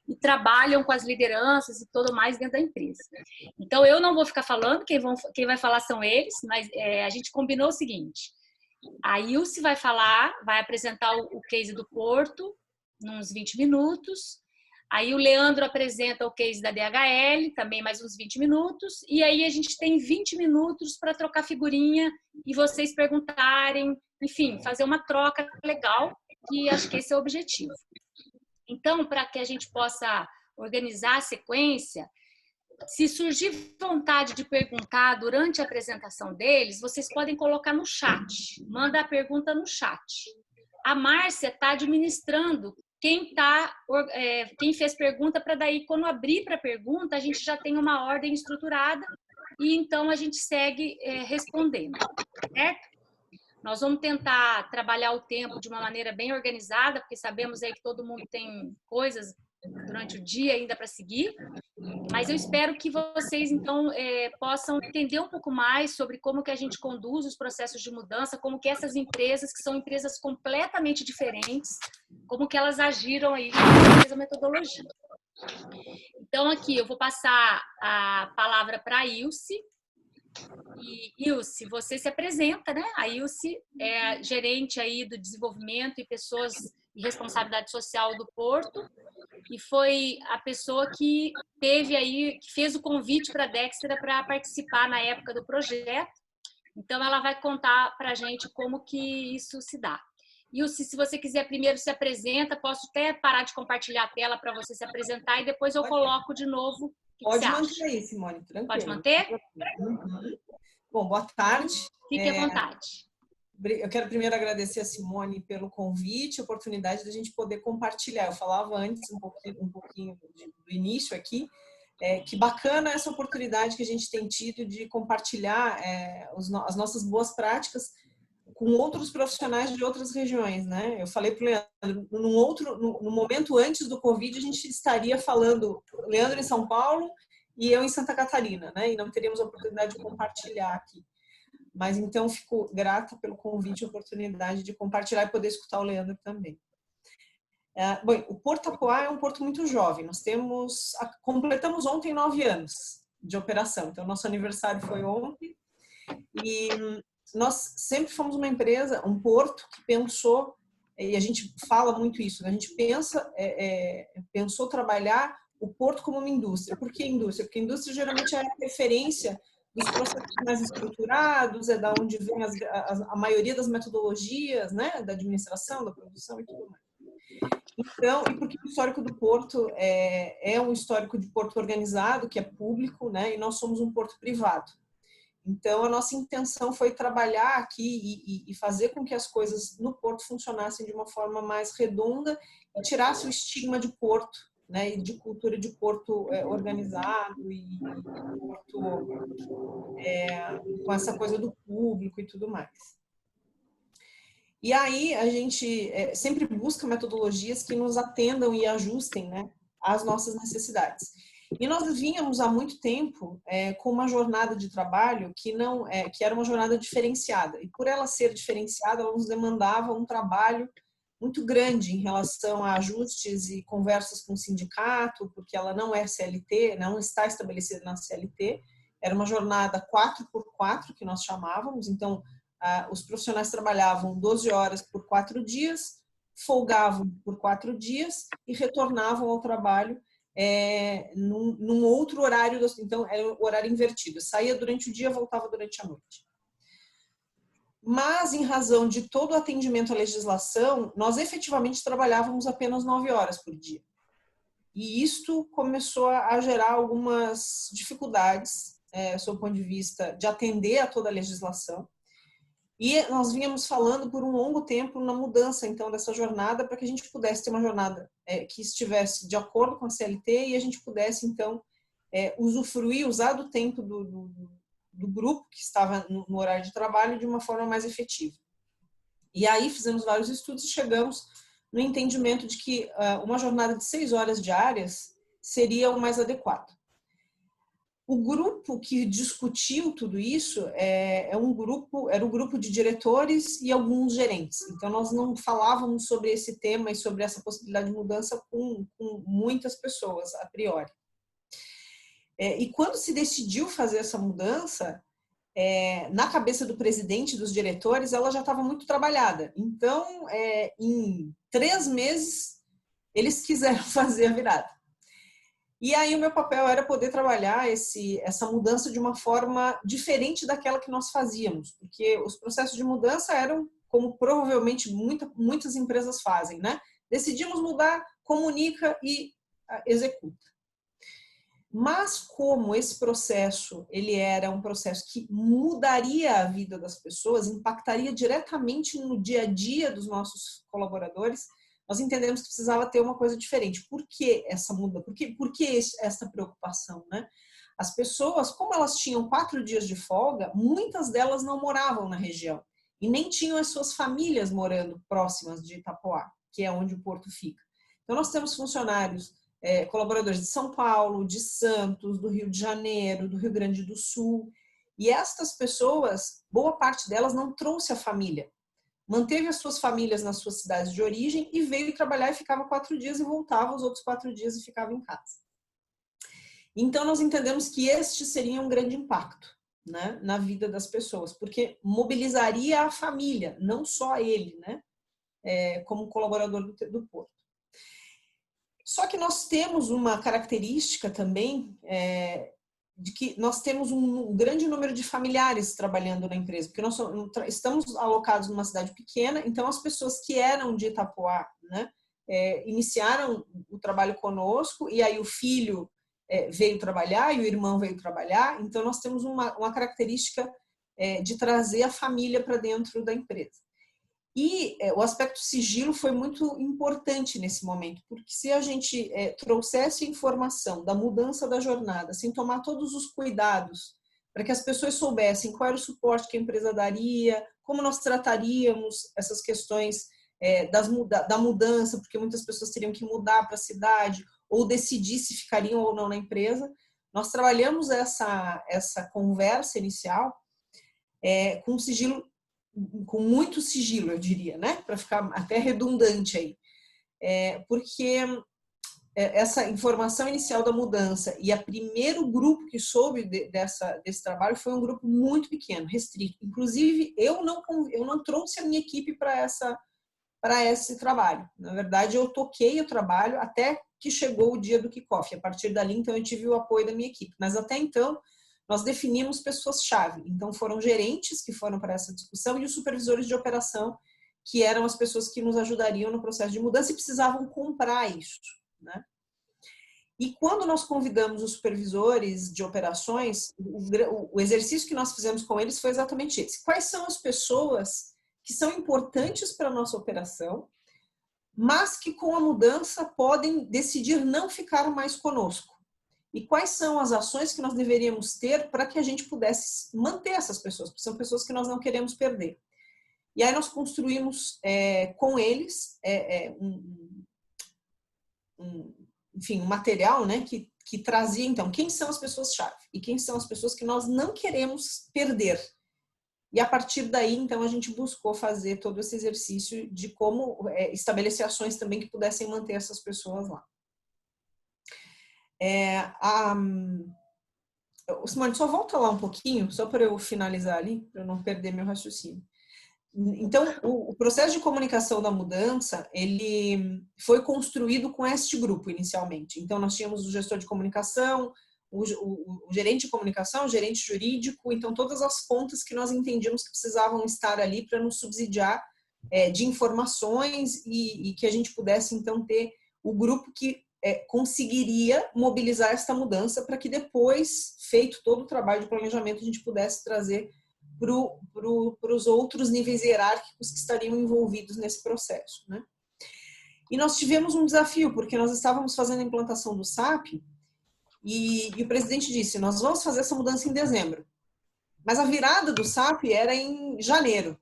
e trabalham com as lideranças e tudo mais dentro da empresa. Então, eu não vou ficar falando, quem vai falar são eles, mas a gente combinou o seguinte: a Ilse vai falar, vai apresentar o case do Porto, uns 20 minutos. Aí o Leandro apresenta o case da DHL, também mais uns 20 minutos. E aí a gente tem 20 minutos para trocar figurinha e vocês perguntarem, enfim, fazer uma troca legal, que acho que esse é o objetivo. Então, para que a gente possa organizar a sequência, se surgir vontade de perguntar durante a apresentação deles, vocês podem colocar no chat. Manda a pergunta no chat. A Márcia está administrando quem fez pergunta, para daí, quando abrir para pergunta, a gente já tem uma ordem estruturada e então a gente segue respondendo, certo? Nós vamos tentar trabalhar o tempo de uma maneira bem organizada, porque sabemos aí que todo mundo tem coisas durante o dia ainda para seguir, mas eu espero que vocês, então, possam entender um pouco mais sobre como que a gente conduz os processos de mudança, como que essas empresas, que são empresas completamente diferentes, como que elas agiram aí na mesma metodologia. Então, aqui, eu vou passar a palavra para a Ilse. E, Ilse, você se apresenta, né? A Ilse é gerente aí do desenvolvimento e pessoas e responsabilidade social do Porto, e foi a pessoa que fez o convite para a Dextra para participar na época do projeto. Então, ela vai contar para a gente como que isso se dá. Ilse, se você quiser primeiro se apresenta, posso até parar de compartilhar a tela para você se apresentar e depois eu coloco de novo. Pode manter aí, Simone, tranquilo. Pode manter? Uhum. Bom, boa tarde. Fique à vontade. Eu quero primeiro agradecer a Simone pelo convite, a oportunidade de a gente poder compartilhar. Eu falava antes um pouquinho do início aqui, que bacana essa oportunidade que a gente tem tido de compartilhar as nossas boas práticas com outros profissionais de outras regiões, né? Eu falei para o Leandro, no momento antes do Covid, a gente estaria falando, Leandro em São Paulo e eu em Santa Catarina, né? E não teríamos a oportunidade de compartilhar aqui. Mas então fico grata pelo convite e oportunidade de compartilhar e poder escutar o Leandro também. Bom, o Porto Apoá é um porto muito jovem. Nós completamos ontem 9 anos de operação. Então, nosso aniversário foi ontem. E nós sempre fomos uma empresa, um porto que pensou, e a gente fala muito isso, né? A gente pensou trabalhar o porto como uma indústria. Por que indústria? Porque a indústria geralmente é a referência dos processos mais estruturados, é da onde vem a maioria das metodologias, né, da administração, da produção e tudo mais. Então, e porque o histórico do porto é um histórico de porto organizado, que é público, né, e nós somos um porto privado. Então, a nossa intenção foi trabalhar aqui e fazer com que as coisas no porto funcionassem de uma forma mais redonda e tirasse o estigma de porto, né, e de cultura de porto organizado e porto com essa coisa do público e tudo mais. E aí a gente sempre busca metodologias que nos atendam e ajustem, né, às nossas necessidades. E nós vínhamos há muito tempo com uma jornada de trabalho que era uma jornada diferenciada. E por ela ser diferenciada, ela nos demandava um trabalho muito grande em relação a ajustes e conversas com o sindicato, porque ela não é CLT, não está estabelecida na CLT. Era uma jornada 4x4, que nós chamávamos. Então, os profissionais trabalhavam 12 horas por 4 dias, folgavam por 4 dias e retornavam ao trabalho num outro horário. Então, era o horário invertido. Saía durante o dia, voltava durante a noite. Mas, em razão de todo o atendimento à legislação, nós efetivamente trabalhávamos apenas 9 horas por dia. E isto começou a gerar algumas dificuldades, sob o ponto de vista de atender a toda a legislação. E nós vínhamos falando por um longo tempo na mudança, então, dessa jornada, para que a gente pudesse ter uma jornada que estivesse de acordo com a CLT e a gente pudesse, então, usar do tempo do grupo que estava no horário de trabalho de uma forma mais efetiva. E aí fizemos vários estudos e chegamos no entendimento de que uma jornada de 6 horas diárias seria o mais adequado. O grupo que discutiu tudo isso era um grupo de diretores e alguns gerentes. Então, nós não falávamos sobre esse tema e sobre essa possibilidade de mudança com muitas pessoas, a priori. E quando se decidiu fazer essa mudança, na cabeça do presidente e dos diretores, ela já estava muito trabalhada. Então, em 3 meses, eles quiseram fazer a virada. E aí o meu papel era poder trabalhar essa mudança de uma forma diferente daquela que nós fazíamos, porque os processos de mudança eram como provavelmente muitas empresas fazem, né? Decidimos mudar, comunica e executa. Mas como esse processo, ele era um processo que mudaria a vida das pessoas, impactaria diretamente no dia a dia dos nossos colaboradores, nós entendemos que precisava ter uma coisa diferente. Por que essa mudança? Por que essa preocupação, né? As pessoas, como elas tinham 4 dias de folga, muitas delas não moravam na região e nem tinham as suas famílias morando próximas de Itapoá, que é onde o porto fica. Então, nós temos funcionários, colaboradores de São Paulo, de Santos, do Rio de Janeiro, do Rio Grande do Sul. E estas pessoas, boa parte delas não trouxe a família. Manteve as suas famílias nas suas cidades de origem e veio trabalhar e ficava 4 dias e voltava os outros 4 dias e ficava em casa. Então, nós entendemos que este seria um grande impacto, né, na vida das pessoas, porque mobilizaria a família, não só ele, né, como colaborador do porto. Só que nós temos uma característica também de que nós temos um grande número de familiares trabalhando na empresa, porque nós estamos alocados numa cidade pequena, então as pessoas que eram de Itapoá, né, iniciaram o trabalho conosco, e aí o filho veio trabalhar e o irmão veio trabalhar, então nós temos uma característica de trazer a família para dentro da empresa. E o aspecto sigilo foi muito importante nesse momento, porque se a gente trouxesse informação da mudança da jornada, sem tomar todos os cuidados, para que as pessoas soubessem qual era o suporte que a empresa daria, como nós trataríamos essas questões da mudança, porque muitas pessoas teriam que mudar para a cidade, ou decidir se ficariam ou não na empresa. Nós trabalhamos essa conversa inicial com sigilo, com muito sigilo, eu diria, né? Para ficar até redundante aí. Porque essa informação inicial da mudança e o primeiro grupo que soube desse trabalho foi um grupo muito pequeno, restrito. Inclusive, eu não trouxe a minha equipe para esse trabalho. Na verdade, eu toquei o trabalho até que chegou o dia do kickoff. A partir dali, então, eu tive o apoio da minha equipe. Mas até então, nós definimos pessoas-chave. Então, foram gerentes que foram para essa discussão e os supervisores de operação, que eram as pessoas que nos ajudariam no processo de mudança e precisavam comprar isso, né? E quando nós convidamos os supervisores de operações, o exercício que nós fizemos com eles foi exatamente esse. Quais são as pessoas que são importantes para a nossa operação, mas que com a mudança podem decidir não ficar mais conosco? E quais são as ações que nós deveríamos ter para que a gente pudesse manter essas pessoas, porque são pessoas que nós não queremos perder. E aí nós construímos com eles enfim, um material, né, que trazia, então, quem são as pessoas-chave e quem são as pessoas que nós não queremos perder. E a partir daí, então, a gente buscou fazer todo esse exercício de como estabelecer ações também que pudessem manter essas pessoas lá. Simone, só volta lá um pouquinho, só para eu finalizar ali, para eu não perder meu raciocínio. Então, o processo de comunicação da mudança, ele foi construído com este grupo inicialmente. Então, nós tínhamos o gestor de comunicação, o gerente de comunicação, o gerente jurídico, então todas as pontas que nós entendíamos que precisavam estar ali para nos subsidiar de informações e que a gente pudesse, então, ter o grupo que conseguiria mobilizar esta mudança para que depois, feito todo o trabalho de planejamento, a gente pudesse trazer para os outros níveis hierárquicos que estariam envolvidos nesse processo, né? E nós tivemos um desafio, porque nós estávamos fazendo a implantação do SAP e o presidente disse, nós vamos fazer essa mudança em dezembro. Mas a virada do SAP era em janeiro.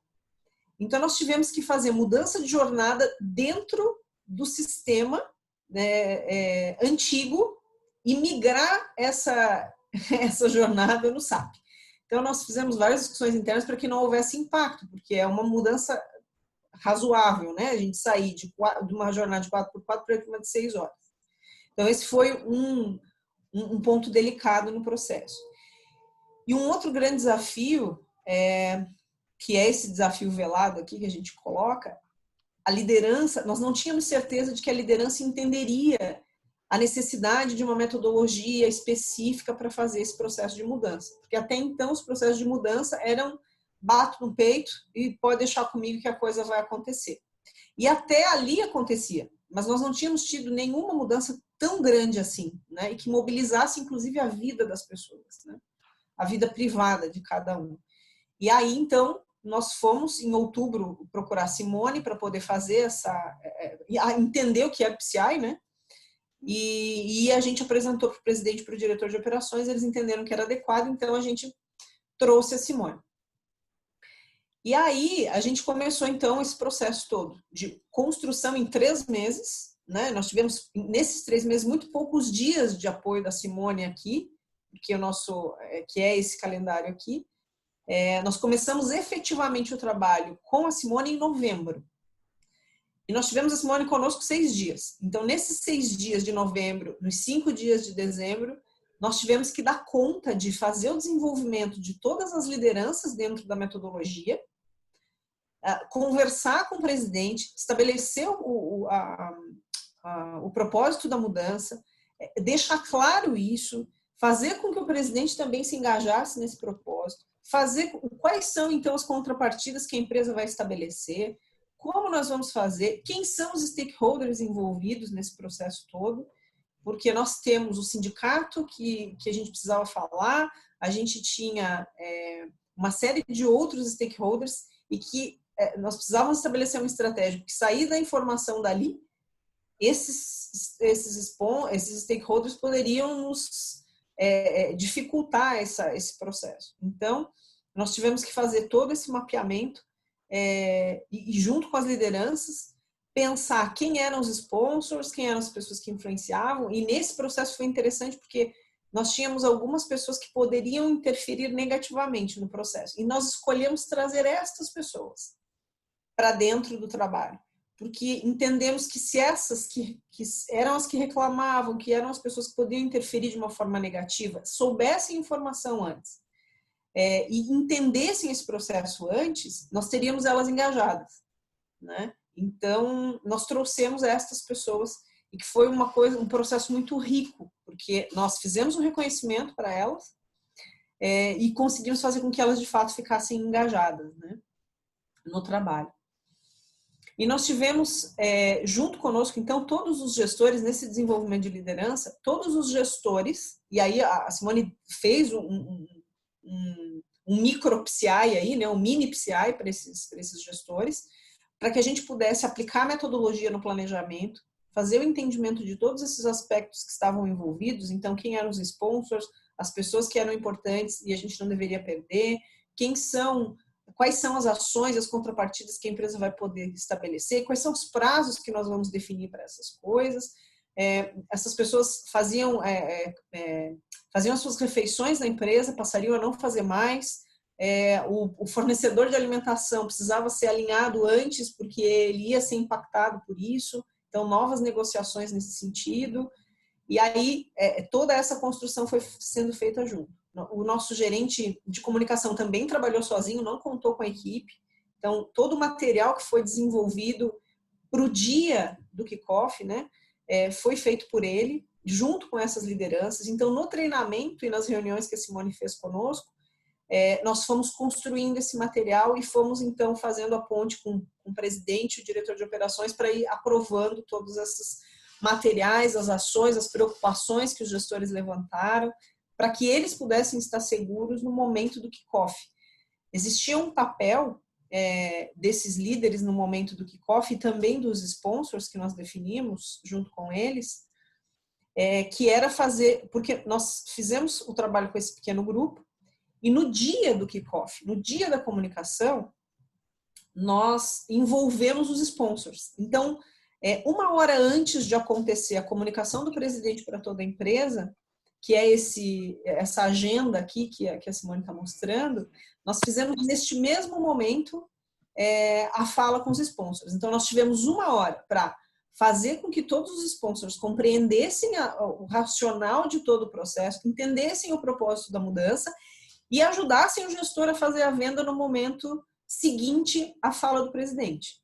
Então, nós tivemos que fazer mudança de jornada dentro do sistema antigo e migrar essa jornada no SAP. Então, nós fizemos várias discussões internas para que não houvesse impacto, porque é uma mudança razoável, né? A gente sair de uma jornada de 4x4 para uma de 6 horas. Então, esse foi um ponto delicado no processo. E um outro grande desafio, que é esse desafio velado aqui que a gente coloca, a liderança, nós não tínhamos certeza de que a liderança entenderia a necessidade de uma metodologia específica para fazer esse processo de mudança. Porque até então os processos de mudança eram bato no peito e pode deixar comigo que a coisa vai acontecer. E até ali acontecia, mas nós não tínhamos tido nenhuma mudança tão grande assim, né? E que mobilizasse inclusive a vida das pessoas, né? A vida privada de cada um. E aí, então, nós fomos em outubro procurar a Simone para poder fazer entender o que é PCI, né? E a gente apresentou para o presidente e para o diretor de operações, eles entenderam que era adequado, então a gente trouxe a Simone. E aí a gente começou então esse processo todo de construção em 3 meses, né? Nós tivemos nesses 3 meses muito poucos dias de apoio da Simone aqui, que é esse calendário aqui. Nós começamos efetivamente o trabalho com a Simone em novembro. E nós tivemos a Simone conosco 6 dias. Então, nesses 6 dias de novembro, nos 5 dias de dezembro, nós tivemos que dar conta de fazer o desenvolvimento de todas as lideranças dentro da metodologia, conversar com o presidente, estabelecer o propósito da mudança, deixar claro isso, fazer com que o presidente também se engajasse nesse propósito, fazer quais são, então, as contrapartidas que a empresa vai estabelecer, como nós vamos fazer, quem são os stakeholders envolvidos nesse processo todo, porque nós temos o sindicato que a gente precisava falar, a gente tinha uma série de outros stakeholders e que nós precisávamos estabelecer uma estratégia, porque sair da informação dali, esses stakeholders poderiam nos dificultar esse processo. Então, nós tivemos que fazer todo esse mapeamento e junto com as lideranças, pensar quem eram os sponsors, quem eram as pessoas que influenciavam, e nesse processo foi interessante porque nós tínhamos algumas pessoas que poderiam interferir negativamente no processo, e nós escolhemos trazer estas pessoas para dentro do trabalho, porque entendemos que se essas que eram as que reclamavam, que eram as pessoas que podiam interferir de uma forma negativa, soubessem informação antes, e entendessem esse processo antes, nós teríamos elas engajadas, né? Então, nós trouxemos estas pessoas e que foi um processo muito rico, porque nós fizemos um reconhecimento para elas e conseguimos fazer com que elas de fato ficassem engajadas, né, no trabalho. E nós tivemos junto conosco, então, todos os gestores nesse desenvolvimento de liderança, todos os gestores, e aí a Simone fez um micro PCI aí, né, um mini PCI para esses gestores, para que a gente pudesse aplicar a metodologia no planejamento, fazer o entendimento de todos esses aspectos que estavam envolvidos, então quem eram os sponsors, as pessoas que eram importantes e a gente não deveria perder, quais são as ações, as contrapartidas que a empresa vai poder estabelecer, quais são os prazos que nós vamos definir para essas coisas. Essas pessoas faziam as suas refeições na empresa, passariam a não fazer mais. O fornecedor de alimentação precisava ser alinhado antes, porque ele ia ser impactado por isso. Então, novas negociações nesse sentido. E aí, toda essa construção foi sendo feita junto. O nosso gerente de comunicação também trabalhou sozinho, não contou com a equipe. Então, todo o material que foi desenvolvido para o dia do kickoff, né, foi feito por ele, junto com essas lideranças. Então, no treinamento e nas reuniões que a Simone fez conosco, nós fomos construindo esse material e fomos, então, fazendo a ponte com o presidente e o diretor de operações para ir aprovando todos esses materiais, as ações, as preocupações que os gestores levantaram, para que eles pudessem estar seguros no momento do kickoff. Existia um papel desses líderes no momento do kickoff e também dos sponsors que nós definimos junto com eles, que era fazer, porque nós fizemos o trabalho com esse pequeno grupo, e no dia do kickoff, no dia da comunicação, nós envolvemos os sponsors. Então, 1 hora antes de acontecer a comunicação do presidente para toda a empresa, que é essa agenda aqui que a Simone está mostrando, nós fizemos neste mesmo momento a fala com os sponsors. Então, nós tivemos 1 hora para fazer com que todos os sponsors compreendessem o racional de todo o processo, entendessem o propósito da mudança e ajudassem o gestor a fazer a venda no momento seguinte à fala do presidente.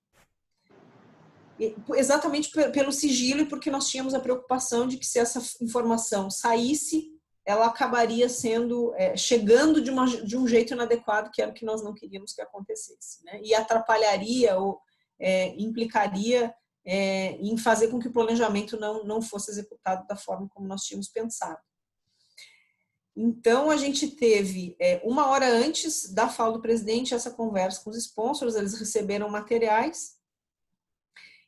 Exatamente pelo sigilo e porque nós tínhamos a preocupação de que se essa informação saísse, ela acabaria chegando de um jeito inadequado, que era o que nós não queríamos que acontecesse, né? E atrapalharia ou implicaria em fazer com que o planejamento não fosse executado da forma como nós tínhamos pensado. Então, a gente teve 1 hora antes da fala do presidente essa conversa com os sponsors, eles receberam materiais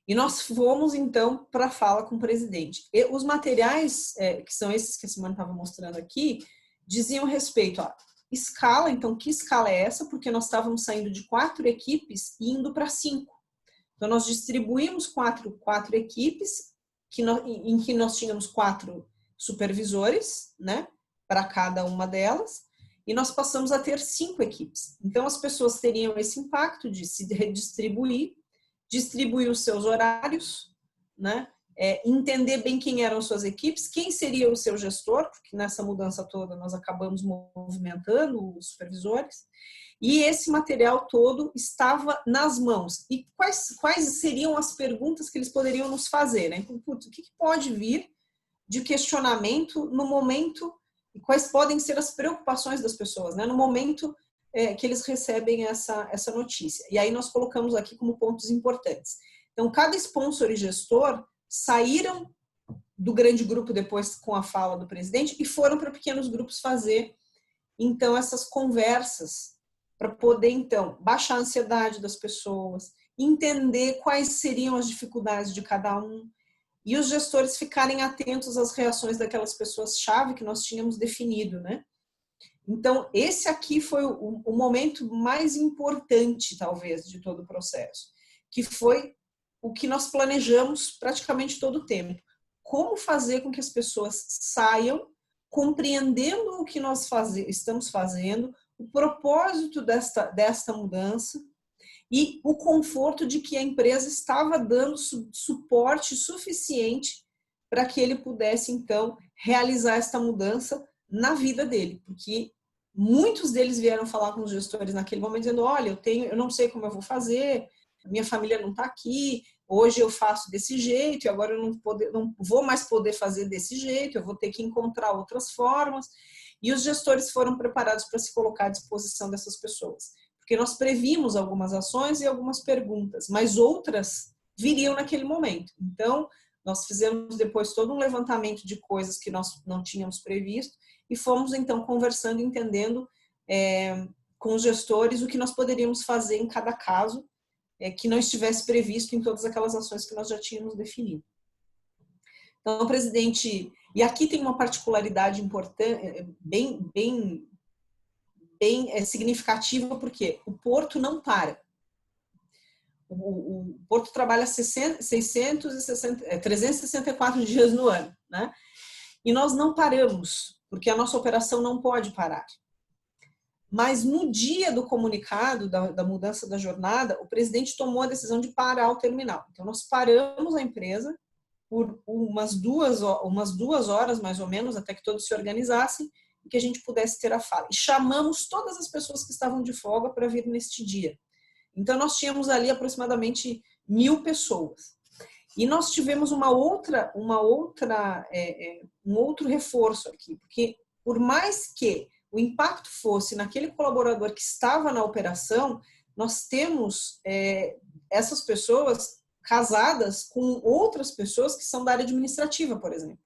e nós fomos, então, para a fala com o presidente. E os materiais, que são esses que a Simone estava mostrando aqui, diziam respeito à escala. Então, que escala é essa? Porque nós estávamos saindo de 4 equipes e indo para 5. Então, nós distribuímos 4 equipes, em que nós tínhamos 4 supervisores, né, para cada uma delas, e nós passamos a ter 5 equipes. Então, as pessoas teriam esse impacto de se redistribuir, distribuir os seus horários, né, entender bem quem eram suas equipes, quem seria o seu gestor, porque nessa mudança toda nós acabamos movimentando os supervisores, e esse material todo estava nas mãos. E quais seriam as perguntas que eles poderiam nos fazer, né? O que pode vir de questionamento no momento, e quais podem ser as preocupações das pessoas, né? No momento que eles recebem essa notícia. E aí nós colocamos aqui como pontos importantes. Então, cada sponsor e gestor saíram do grande grupo depois com a fala do presidente e foram para pequenos grupos fazer, então, essas conversas para poder, então, baixar a ansiedade das pessoas, entender quais seriam as dificuldades de cada um e os gestores ficarem atentos às reações daquelas pessoas-chave que nós tínhamos definido, né? Então, esse aqui foi o momento mais importante, talvez, de todo o processo, que foi o que nós planejamos praticamente todo o tempo. Como fazer com que as pessoas saiam compreendendo o que nós estamos fazendo, o propósito desta mudança e o conforto de que a empresa estava dando suporte suficiente para que ele pudesse, então, realizar esta mudança na vida dele, porque muitos deles vieram falar com os gestores naquele momento dizendo, olha, eu não sei como eu vou fazer, minha família não está aqui, hoje eu faço desse jeito e agora eu não vou mais poder fazer desse jeito, eu vou ter que encontrar outras formas. E os gestores foram preparados para se colocar à disposição dessas pessoas, porque nós previmos algumas ações e algumas perguntas, mas outras viriam naquele momento. Então, nós fizemos depois todo um levantamento de coisas que nós não tínhamos previsto e fomos, então, conversando, entendendo com os gestores o que nós poderíamos fazer em cada caso que não estivesse previsto em todas aquelas ações que nós já tínhamos definido. Então, o presidente... E aqui tem uma particularidade importante, bem significativa, porque o Porto não para. O Porto trabalha 364 dias no ano, né? E nós não paramos, porque a nossa operação não pode parar. Mas no dia do comunicado da mudança da jornada, o presidente tomou a decisão de parar o terminal. Então, nós paramos a empresa por umas duas horas, mais ou menos, até que todos se organizassem e que a gente pudesse ter a fala. E chamamos todas as pessoas que estavam de folga para vir neste dia. Então, nós tínhamos ali aproximadamente 1.000 pessoas. E nós tivemos um outro reforço aqui, porque por mais que o impacto fosse naquele colaborador que estava na operação, nós temos essas pessoas casadas com outras pessoas que são da área administrativa, por exemplo,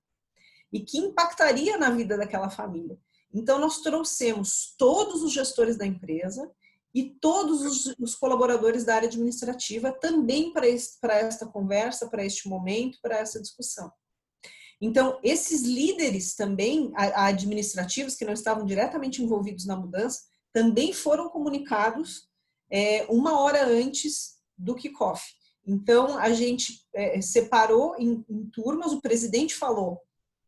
e que impactaria na vida daquela família. Então, nós trouxemos todos os gestores da empresa e todos os colaboradores da área administrativa também para esta conversa, para este momento, para essa discussão. Então, esses líderes também, administrativos, que não estavam diretamente envolvidos na mudança, também foram comunicados 1 hora antes do kickoff. Então, a gente separou em turmas, o presidente falou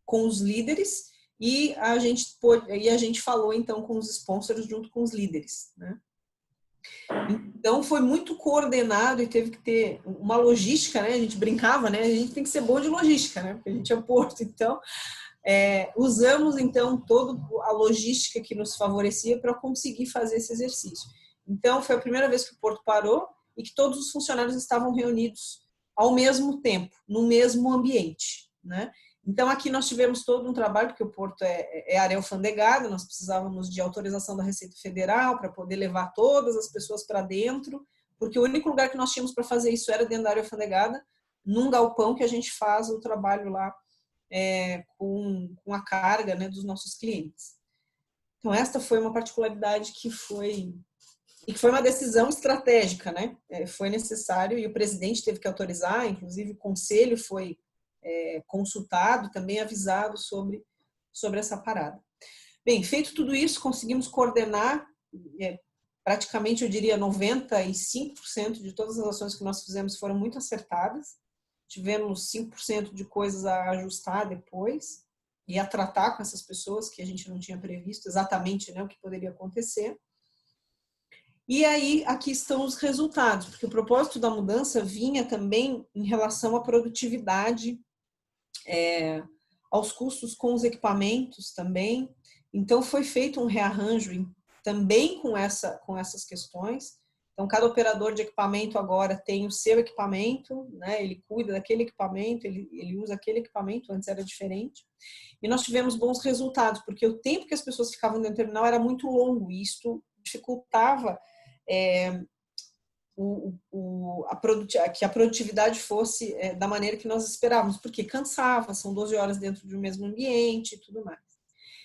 com os líderes e a gente falou então com os sponsors junto com os líderes, né? Então foi muito coordenado e teve que ter uma logística, né? A gente brincava, né? A gente tem que ser bom de logística, né? Porque a gente é Porto, então usamos então toda a logística que nos favorecia para conseguir fazer esse exercício. Então foi a primeira vez que o Porto parou e que todos os funcionários estavam reunidos ao mesmo tempo, no mesmo ambiente, né? Então aqui nós tivemos todo um trabalho, porque o Porto é área alfandegada, nós precisávamos de autorização da Receita Federal para poder levar todas as pessoas para dentro, porque o único lugar que nós tínhamos para fazer isso era dentro da área alfandegada, num galpão que a gente faz o trabalho lá com a carga, né, dos nossos clientes. Então esta foi uma particularidade que foi uma decisão estratégica, né? Foi necessário e o presidente teve que autorizar, inclusive o conselho foi consultado, também avisado sobre essa parada. Bem, feito tudo isso, conseguimos coordenar praticamente, eu diria, 95% de todas as ações que nós fizemos foram muito acertadas. Tivemos 5% de coisas a ajustar depois e a tratar com essas pessoas que a gente não tinha previsto exatamente, né, o que poderia acontecer. E aí, aqui estão os resultados, porque o propósito da mudança vinha também em relação à produtividade, aos custos com os equipamentos também. Então, foi feito um rearranjo também com essas questões. Então, cada operador de equipamento agora tem o seu equipamento, né? Ele cuida daquele equipamento, ele usa aquele equipamento, antes era diferente. E nós tivemos bons resultados, porque o tempo que as pessoas ficavam dentro do terminal era muito longo, e isso dificultava que a produtividade fosse da maneira que nós esperávamos, porque cansava, são 12 horas dentro de um mesmo ambiente e tudo mais.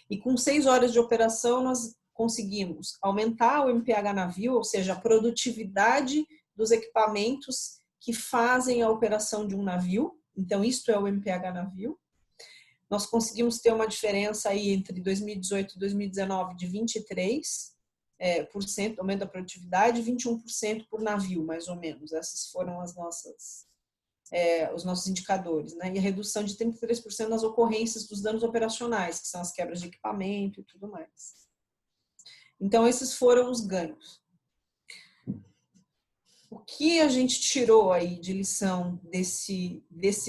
E com 6 horas de operação, nós conseguimos aumentar o MPH navio, ou seja, a produtividade dos equipamentos que fazem a operação de um navio. Então, isto é o MPH navio. Nós conseguimos ter uma diferença aí entre 2018 e 2019 de 23%, aumento da produtividade, 21% por navio, mais ou menos. Essas foram os nossos indicadores, né? E a redução de 33% nas ocorrências dos danos operacionais, que são as quebras de equipamento e tudo mais. Então, esses foram os ganhos. O que a gente tirou aí de lição desse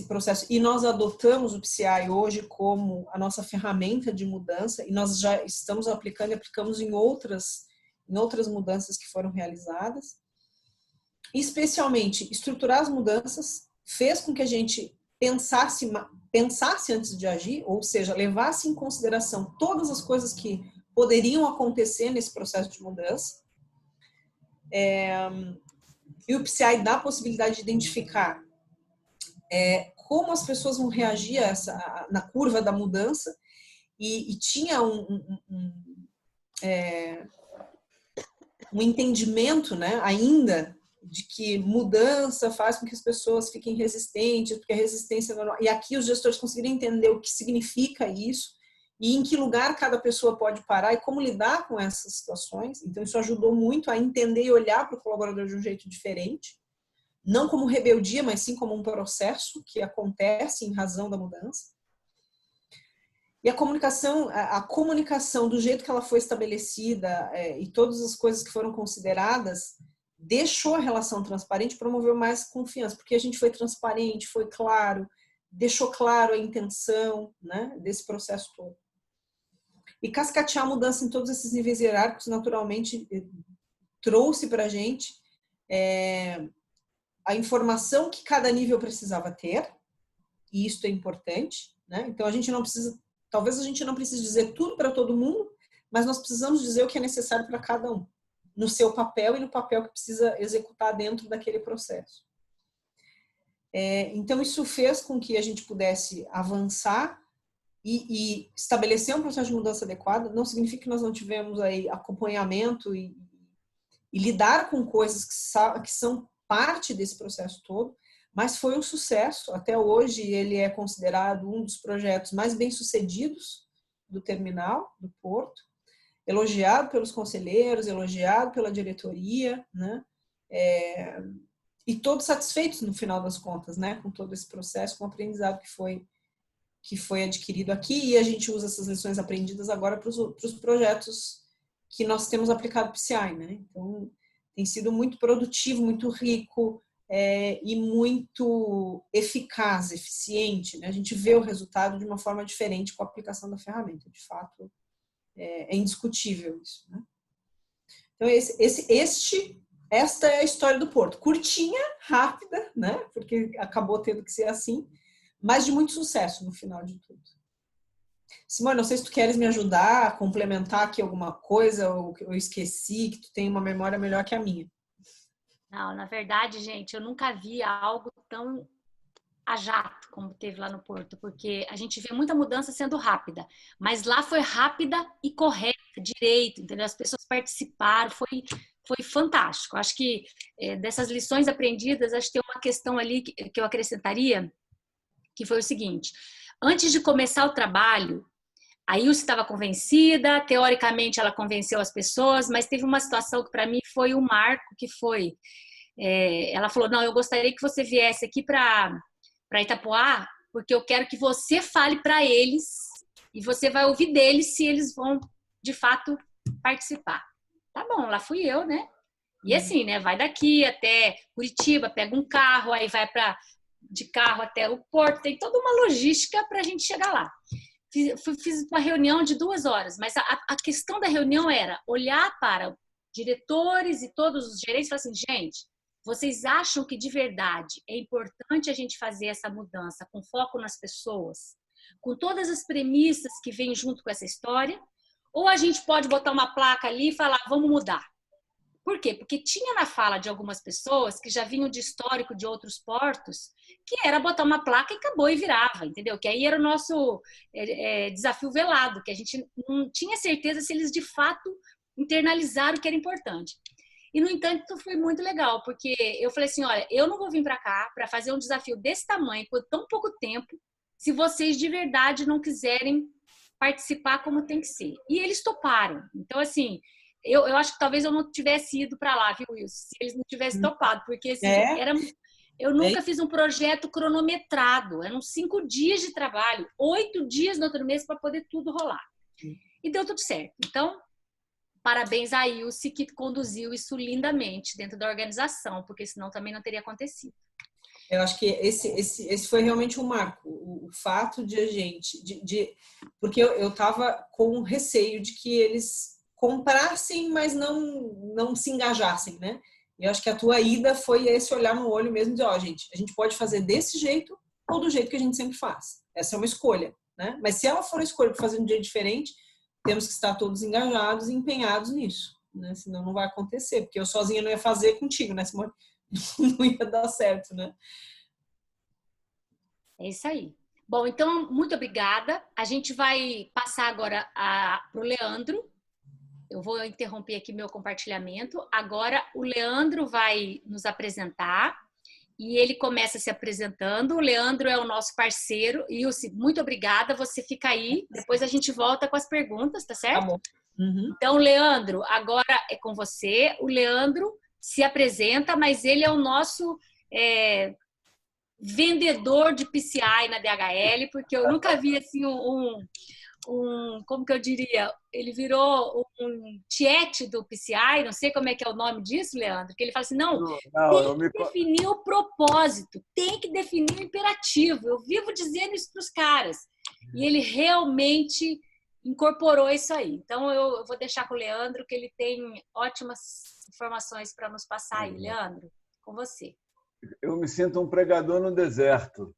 processo? E nós adotamos o PCI hoje como a nossa ferramenta de mudança, e nós já estamos aplicando e aplicamos em outras mudanças que foram realizadas. Especialmente, estruturar as mudanças fez com que a gente pensasse antes de agir, ou seja, levasse em consideração todas as coisas que poderiam acontecer nesse processo de mudança. E o PCI dá a possibilidade de identificar como as pessoas vão reagir na curva da mudança, e tinha um entendimento, né, ainda de que mudança faz com que as pessoas fiquem resistentes, porque a resistência é normal. E aqui os gestores conseguiram entender o que significa isso e em que lugar cada pessoa pode parar e como lidar com essas situações. Então, isso ajudou muito a entender e olhar para o colaborador de um jeito diferente, não como rebeldia, mas sim como um processo que acontece em razão da mudança. E a comunicação do jeito que ela foi estabelecida e todas as coisas que foram consideradas deixou a relação transparente, promoveu mais confiança, porque a gente foi transparente, foi claro, deixou claro a intenção, né, desse processo todo. E cascatear a mudança em todos esses níveis hierárquicos, naturalmente, trouxe para a gente a informação que cada nível precisava ter, e isso é importante, né? Então, talvez a gente não precise dizer tudo para todo mundo, mas nós precisamos dizer o que é necessário para cada um, no seu papel e no papel que precisa executar dentro daquele processo. Então, isso fez com que a gente pudesse avançar e estabelecer um processo de mudança adequado. Não significa que nós não tivemos aí acompanhamento e lidar com coisas que são parte desse processo todo, mas foi um sucesso. Até hoje, ele é considerado um dos projetos mais bem-sucedidos do terminal, do Porto, elogiado pelos conselheiros, elogiado pela diretoria, né? E todos satisfeitos no final das contas, né? Com todo esse processo, com o aprendizado que foi que foi adquirido aqui e a gente usa essas lições aprendidas agora para os projetos que nós temos aplicado PCI, né? Então, tem sido muito produtivo, muito rico e muito eficaz, eficiente, né? A gente vê o resultado de uma forma diferente com a aplicação da ferramenta. De fato, é indiscutível isso, né? Então, esta é a história do Porto. Curtinha, rápida, né? Porque acabou tendo que ser assim, mas de muito sucesso no final de tudo. Simone, não sei se tu queres me ajudar a complementar aqui alguma coisa ou que eu esqueci, que tu tem uma memória melhor que a minha. Não, na verdade, gente, eu nunca vi algo tão a jato como teve lá no Porto, porque a gente vê muita mudança sendo rápida, mas lá foi rápida e correta, direito, entendeu? As pessoas participaram, foi fantástico. Acho que dessas lições aprendidas, acho que tem uma questão ali que eu acrescentaria, que foi o seguinte: antes de começar o trabalho, a Ilse estava convencida, teoricamente ela convenceu as pessoas, mas teve uma situação que para mim foi um marco, que foi, ela falou, não, eu gostaria que você viesse aqui para Itapoá, porque eu quero que você fale para eles e você vai ouvir deles se eles vão, de fato, participar. Tá bom, lá fui eu, né? E assim, né? Vai daqui até Curitiba, pega um carro, aí vai de carro até o Porto, tem toda uma logística para a gente chegar lá. Fiz uma reunião de 2 horas, mas a questão da reunião era olhar para diretores e todos os gerentes e falar assim, gente, vocês acham que de verdade é importante a gente fazer essa mudança com foco nas pessoas, com todas as premissas que vêm junto com essa história, ou a gente pode botar uma placa ali e falar, vamos mudar? Por quê? Porque tinha na fala de algumas pessoas que já vinham de histórico de outros portos, que era botar uma placa e acabou e virava, entendeu? Que aí era o nosso desafio velado, que a gente não tinha certeza se eles de fato internalizaram o que era importante. E, no entanto, foi muito legal, porque eu falei assim, olha, eu não vou vir para cá para fazer um desafio desse tamanho por tão pouco tempo, se vocês de verdade não quiserem participar como tem que ser. E eles toparam. Então, assim, eu acho que talvez eu não tivesse ido para lá, viu, Wilson? Se eles não tivessem topado, porque assim, eu nunca fiz um projeto cronometrado. Eram 5 dias de trabalho, 8 dias no outro mês para poder tudo rolar. E deu tudo certo. Então, parabéns a Ilse, que conduziu isso lindamente dentro da organização, porque senão também não teria acontecido. Eu acho que esse foi realmente um marco. O fato de a gente... porque eu estava com receio de que eles comprassem, mas não se engajassem, né? Eu acho que a tua ida foi esse olhar no olho mesmo de, gente, a gente pode fazer desse jeito ou do jeito que a gente sempre faz. Essa é uma escolha, né? Mas se ela for a escolha para fazer de um jeito diferente, temos que estar todos engajados e empenhados nisso, né? Senão não vai acontecer, porque eu sozinha não ia fazer contigo, né, Simone? Não ia dar certo, né? É isso aí. Bom, então, muito obrigada. A gente vai passar agora para o Leandro. Eu vou interromper aqui meu compartilhamento. Agora, o Leandro vai nos apresentar e ele começa se apresentando. O Leandro é o nosso parceiro. Ilse, muito obrigada. Você fica aí. Depois a gente volta com as perguntas, tá certo? Tá bom. Uhum. Então, Leandro, agora é com você. O Leandro se apresenta, mas ele é o nosso vendedor de PCI na DHL, porque eu nunca vi assim como que eu diria, ele virou um tiete do PCI, não sei como é que é o nome disso, Leandro, que ele fala assim, tem que definir o propósito, tem que definir o imperativo, eu vivo dizendo isso para os caras, e ele realmente incorporou isso aí. Então, eu vou deixar com o Leandro, que ele tem ótimas informações para nos passar aí. Leandro, com você. Eu me sinto um pregador no deserto.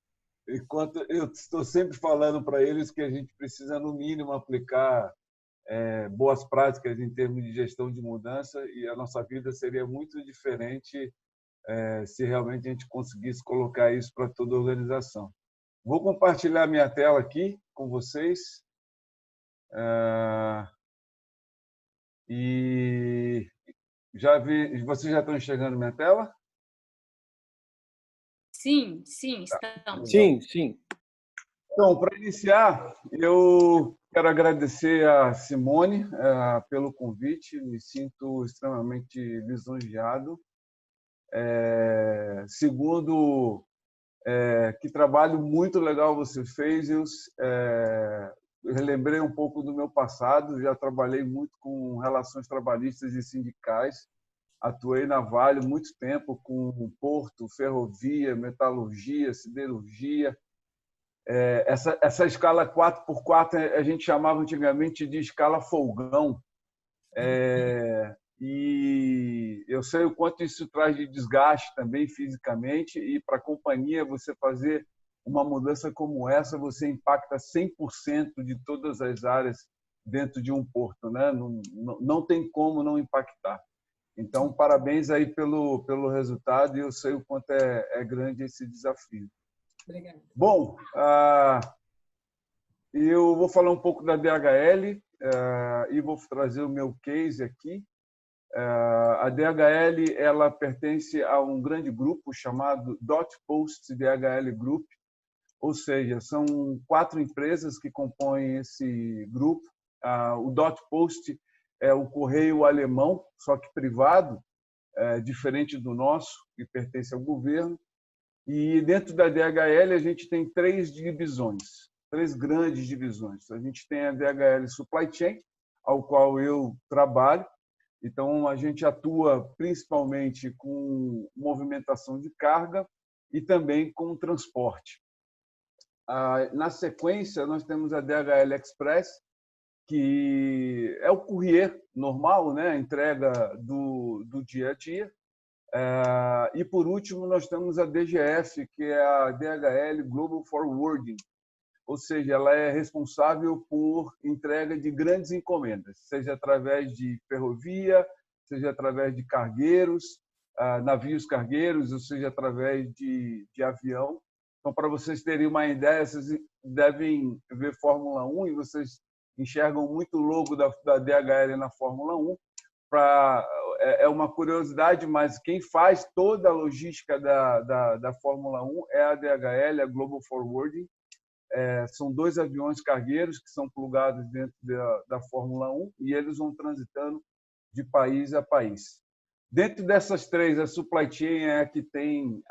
Enquanto eu estou sempre falando para eles que a gente precisa, no mínimo, aplicar boas práticas em termos de gestão de mudança, e a nossa vida seria muito diferente se realmente a gente conseguisse colocar isso para toda a organização. Vou compartilhar minha tela aqui com vocês. E vocês já estão enxergando minha tela? Sim, estamos. Sim. Então, para iniciar, eu quero agradecer a Simone pelo convite, me sinto extremamente lisonjeado. Segundo Que trabalho muito legal você fez. Eu relembrei um pouco do meu passado, já trabalhei muito com relações trabalhistas e sindicais, atuei na Vale muito tempo com porto, ferrovia, metalurgia, siderurgia. Essa escala 4x4 a gente chamava antigamente de escala folgão. E eu sei o quanto isso traz de desgaste também fisicamente, e para a companhia você fazer uma mudança como essa, você impacta 100% de todas as áreas dentro de um porto, né? Não tem como não impactar. Então, parabéns aí pelo resultado, e eu sei o quanto é grande esse desafio. Obrigada. Bom, eu vou falar um pouco da DHL e vou trazer o meu case aqui. A DHL ela pertence a um grande grupo chamado Dot-Post DHL Group, ou seja, são 4 empresas que compõem esse grupo. O Dot-Post é o correio alemão, só que privado, diferente do nosso, que pertence ao governo. E dentro da DHL a gente tem 3 divisões, 3 grandes divisões. A gente tem a DHL Supply Chain, ao qual eu trabalho. Então, a gente atua principalmente com movimentação de carga e também com transporte. Na sequência, nós temos a DHL Express, que é o courier normal, né? A entrega do dia a dia. E, por último, nós temos a DGF, que é a DHL Global Forwarding, ou seja, ela é responsável por entrega de grandes encomendas, seja através de ferrovia, seja através de cargueiros, navios cargueiros, ou seja através de avião. Então, para vocês terem uma ideia, vocês devem ver Fórmula 1 e vocês enxergam muito o logo da DHL na Fórmula 1. É uma curiosidade, mas quem faz toda a logística da Fórmula 1 é a DHL, a Global Forwarding. São 2 aviões cargueiros que são plugados dentro da Fórmula 1 e eles vão transitando de país a país. Dentro dessas 3, a Supply Chain é a que tem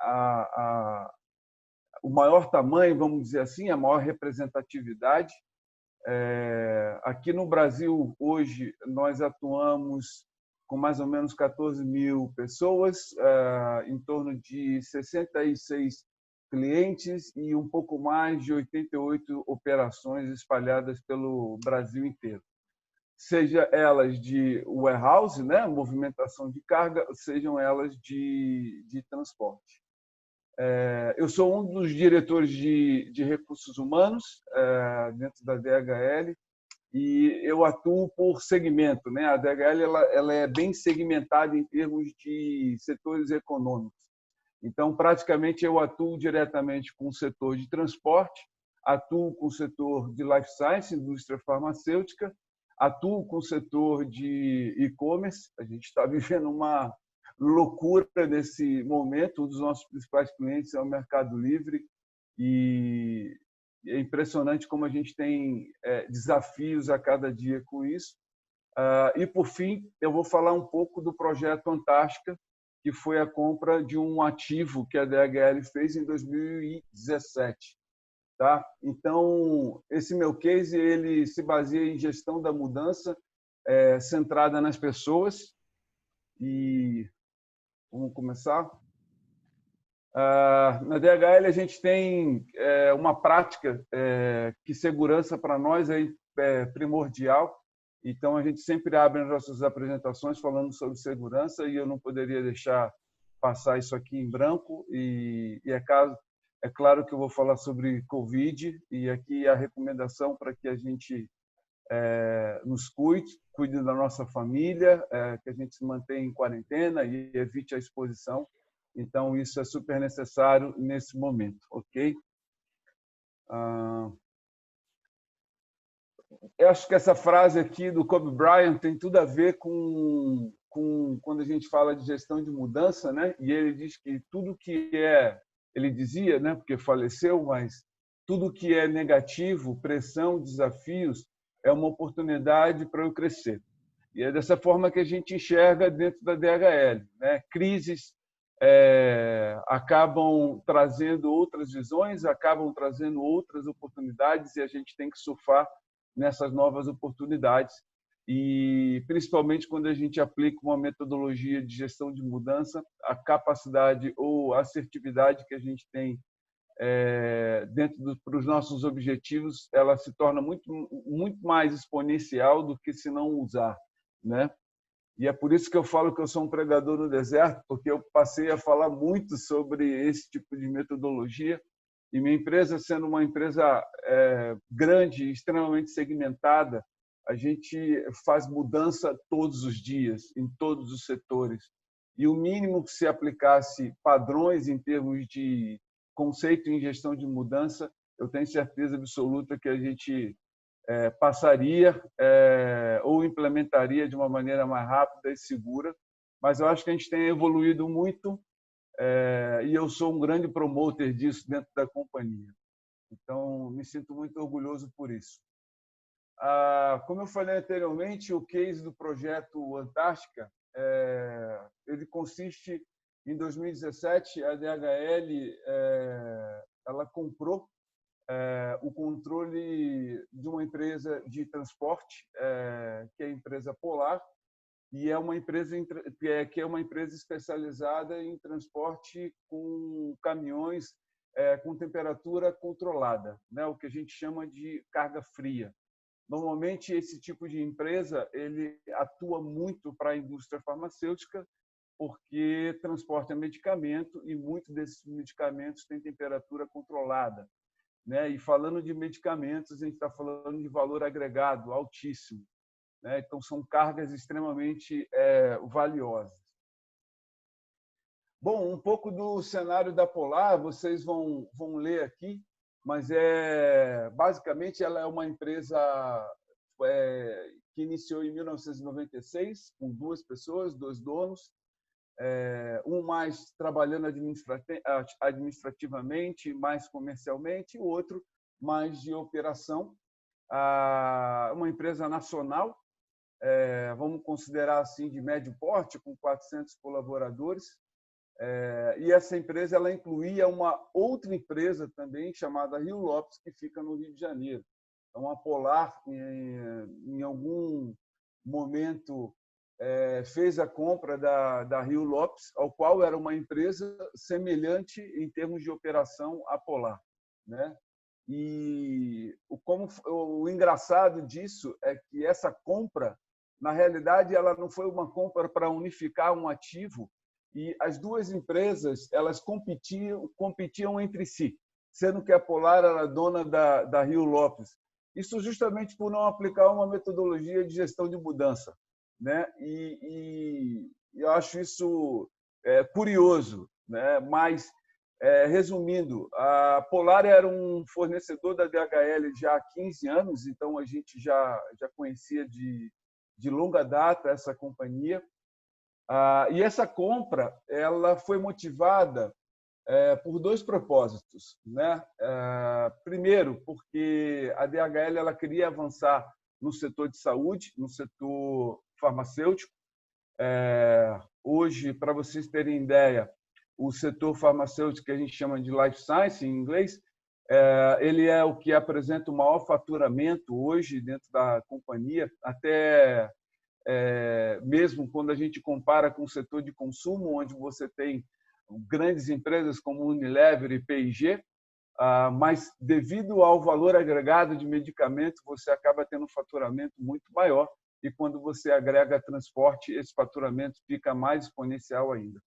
o maior tamanho, vamos dizer assim, a maior representatividade. Aqui no Brasil, hoje, nós atuamos com mais ou menos 14 mil pessoas, em torno de 66 clientes e um pouco mais de 88 operações espalhadas pelo Brasil inteiro. Seja elas de warehouse, né, movimentação de carga, sejam elas de transporte. Eu sou um dos diretores de recursos humanos dentro da DHL e eu atuo por segmento, né? A DHL ela é bem segmentada em termos de setores econômicos. Então, praticamente, eu atuo diretamente com o setor de transporte, atuo com o setor de life science, indústria farmacêutica, atuo com o setor de e-commerce. A gente está vivendo uma loucura nesse momento. Um dos nossos principais clientes é o Mercado Livre e é impressionante como a gente tem desafios a cada dia com isso. E, por fim, eu vou falar um pouco do projeto Antártica, que foi a compra de um ativo que a DHL fez em 2017. Tá? Então, esse meu case ele se baseia em gestão da mudança centrada nas pessoas. E vamos começar? Na DHL, a gente tem uma prática que segurança para nós é primordial. Então, a gente sempre abre as nossas apresentações falando sobre segurança e eu não poderia deixar passar isso aqui em branco. E é claro que eu vou falar sobre Covid e aqui a recomendação para que a gente nos cuide da nossa família, que a gente se mantenha em quarentena e evite a exposição. Então, isso é super necessário nesse momento, ok? Eu acho que essa frase aqui do Kobe Bryant tem tudo a ver com quando a gente fala de gestão de mudança, né? E ele diz que tudo que ele dizia, né? Porque faleceu, mas tudo que é negativo, pressão, desafios, é uma oportunidade para eu crescer. E é dessa forma que a gente enxerga dentro da DHL, né? Crises acabam trazendo outras visões, acabam trazendo outras oportunidades, e a gente tem que surfar nessas novas oportunidades. E, principalmente, quando a gente aplica uma metodologia de gestão de mudança, a capacidade ou a assertividade que a gente tem dentro para os nossos objetivos, ela se torna muito mais exponencial do que se não usar, né? E é por isso que eu falo que eu sou um pregador no deserto, porque eu passei a falar muito sobre esse tipo de metodologia. E minha empresa, sendo uma empresa grande, extremamente segmentada, a gente faz mudança todos os dias, em todos os setores. E o mínimo que se aplicasse padrões em termos de conceito em gestão de mudança, eu tenho certeza absoluta que a gente passaria ou implementaria de uma maneira mais rápida e segura. Mas eu acho que a gente tem evoluído muito e eu sou um grande promotor disso dentro da companhia. Então, me sinto muito orgulhoso por isso. Como eu falei anteriormente, o case do projeto Antártica, ele consiste em 2017, a DHL ela comprou o controle de uma empresa de transporte, que é a empresa Polar, e é uma empresa que é uma empresa especializada em transporte com caminhões com temperatura controlada, né? O que a gente chama de carga fria. Normalmente, esse tipo de empresa ele atua muito para a indústria farmacêutica, porque transporta medicamento e muitos desses medicamentos têm temperatura controlada, né? E falando de medicamentos, a gente está falando de valor agregado altíssimo, né? Então, são cargas extremamente valiosas. Bom, um pouco do cenário da Polar, vocês vão ler aqui, mas basicamente ela é uma empresa que iniciou em 1996, com 2 pessoas, 2 donos, um mais trabalhando administrativamente, mais comercialmente, e o outro mais de operação. Uma empresa nacional, vamos considerar assim, de médio porte, com 400 colaboradores. E essa empresa ela incluía uma outra empresa também, chamada Rio Lopes, que fica no Rio de Janeiro. Então, a Polar, em algum momento, fez a compra da Rio Lopes, ao qual era uma empresa semelhante em termos de operação à Polar, né? E o engraçado disso é que essa compra, na realidade, ela não foi uma compra para unificar um ativo, e as 2 empresas elas competiam entre si, sendo que a Polar era dona da Rio Lopes. Isso justamente por não aplicar uma metodologia de gestão de mudança, né? E eu acho isso curioso, né? Mas, resumindo, a Polar era um fornecedor da DHL já há 15 anos, então a gente já conhecia de longa data essa companhia. E essa compra ela foi motivada por 2 propósitos, né? Primeiro, porque a DHL ela queria avançar no setor de saúde, no setor farmacêutico. Hoje, para vocês terem ideia, o setor farmacêutico, que a gente chama de life science em inglês, ele é o que apresenta o maior faturamento hoje dentro da companhia, até mesmo quando a gente compara com o setor de consumo, onde você tem grandes empresas como Unilever e P&G, mas devido ao valor agregado de medicamentos, você acaba tendo um faturamento muito maior, e quando você agrega transporte, esse faturamento fica mais exponencial ainda.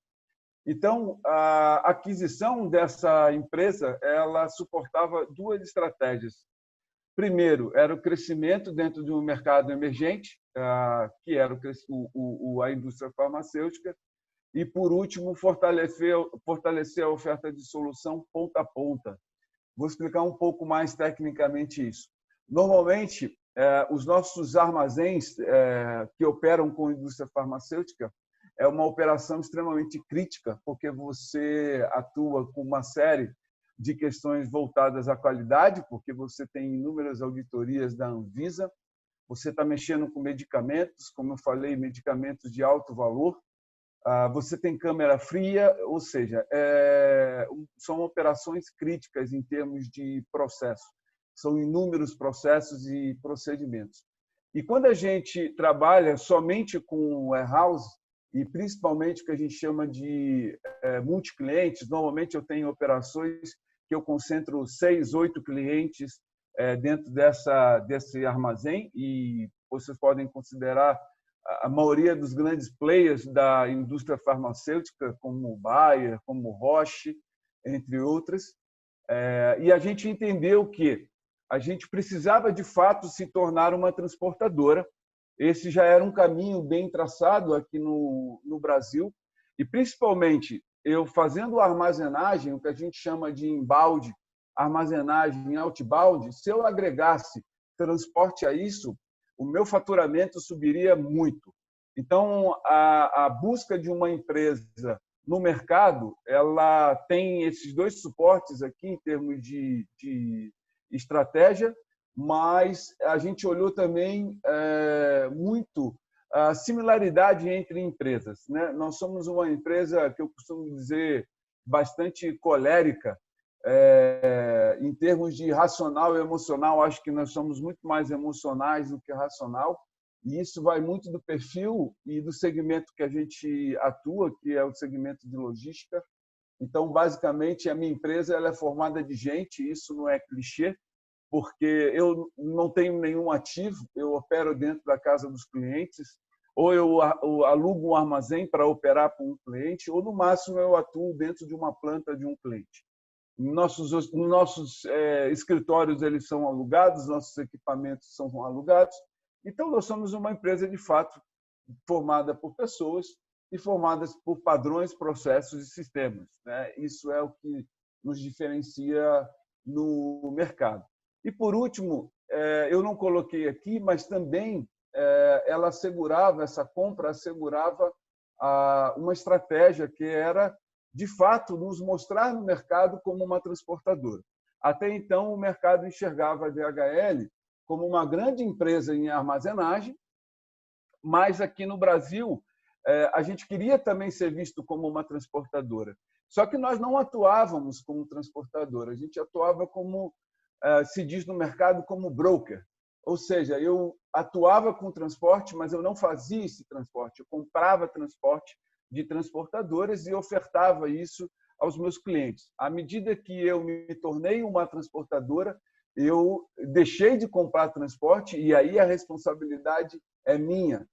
Então, a aquisição dessa empresa ela suportava 2 estratégias. Primeiro, era o crescimento dentro de um mercado emergente, que era a indústria farmacêutica, e, por último, fortalecer a oferta de solução ponta a ponta. Vou explicar um pouco mais tecnicamente isso. Normalmente, os nossos armazéns que operam com a indústria farmacêutica é uma operação extremamente crítica, porque você atua com uma série de questões voltadas à qualidade, porque você tem inúmeras auditorias da Anvisa, você está mexendo com medicamentos, como eu falei, medicamentos de alto valor, Você tem câmera fria, ou seja, são operações críticas em termos de processo. São inúmeros processos e procedimentos. E quando a gente trabalha somente com warehouse, e principalmente o que a gente chama de multiclientes, normalmente eu tenho operações que eu concentro 6, 8 clientes dentro desse armazém, e vocês podem considerar a maioria dos grandes players da indústria farmacêutica, como Bayer, como Roche, entre outras. E a gente entendeu que a gente precisava, de fato, se tornar uma transportadora. Esse já era um caminho bem traçado aqui no Brasil. E, principalmente, eu fazendo armazenagem, o que a gente chama de inbound, armazenagem outbound, se eu agregasse transporte a isso, o meu faturamento subiria muito. Então, a busca de uma empresa no mercado, ela tem esses dois suportes aqui em termos de estratégia, mas a gente olhou também muito a similaridade entre empresas, né? Nós somos uma empresa que eu costumo dizer bastante colérica, em termos de racional e emocional. Acho que nós somos muito mais emocionais do que racional, e isso vai muito do perfil e do segmento que a gente atua, que é o segmento de logística. Então, basicamente, a minha empresa ela é formada de gente, isso não é clichê, porque eu não tenho nenhum ativo, eu opero dentro da casa dos clientes, ou eu alugo um armazém para operar para um cliente, ou, no máximo, eu atuo dentro de uma planta de um cliente. Nossos escritórios eles são alugados, nossos equipamentos são alugados. Então, nós somos uma empresa, de fato, formada por pessoas e formadas por padrões, processos e sistemas, né? Isso é o que nos diferencia no mercado. E, por último, eu não coloquei aqui, mas também ela assegurava, essa compra assegurava uma estratégia que era, de fato, nos mostrar no mercado como uma transportadora. Até então, o mercado enxergava a DHL como uma grande empresa em armazenagem, mas aqui no Brasil a gente queria também ser visto como uma transportadora. Só que nós não atuávamos como transportadora, a gente atuava como, se diz no mercado, como broker. Ou seja, eu atuava com transporte, mas eu não fazia esse transporte, eu comprava transporte de transportadoras e ofertava isso aos meus clientes. À medida que eu me tornei uma transportadora, eu deixei de comprar transporte e aí a responsabilidade é minha,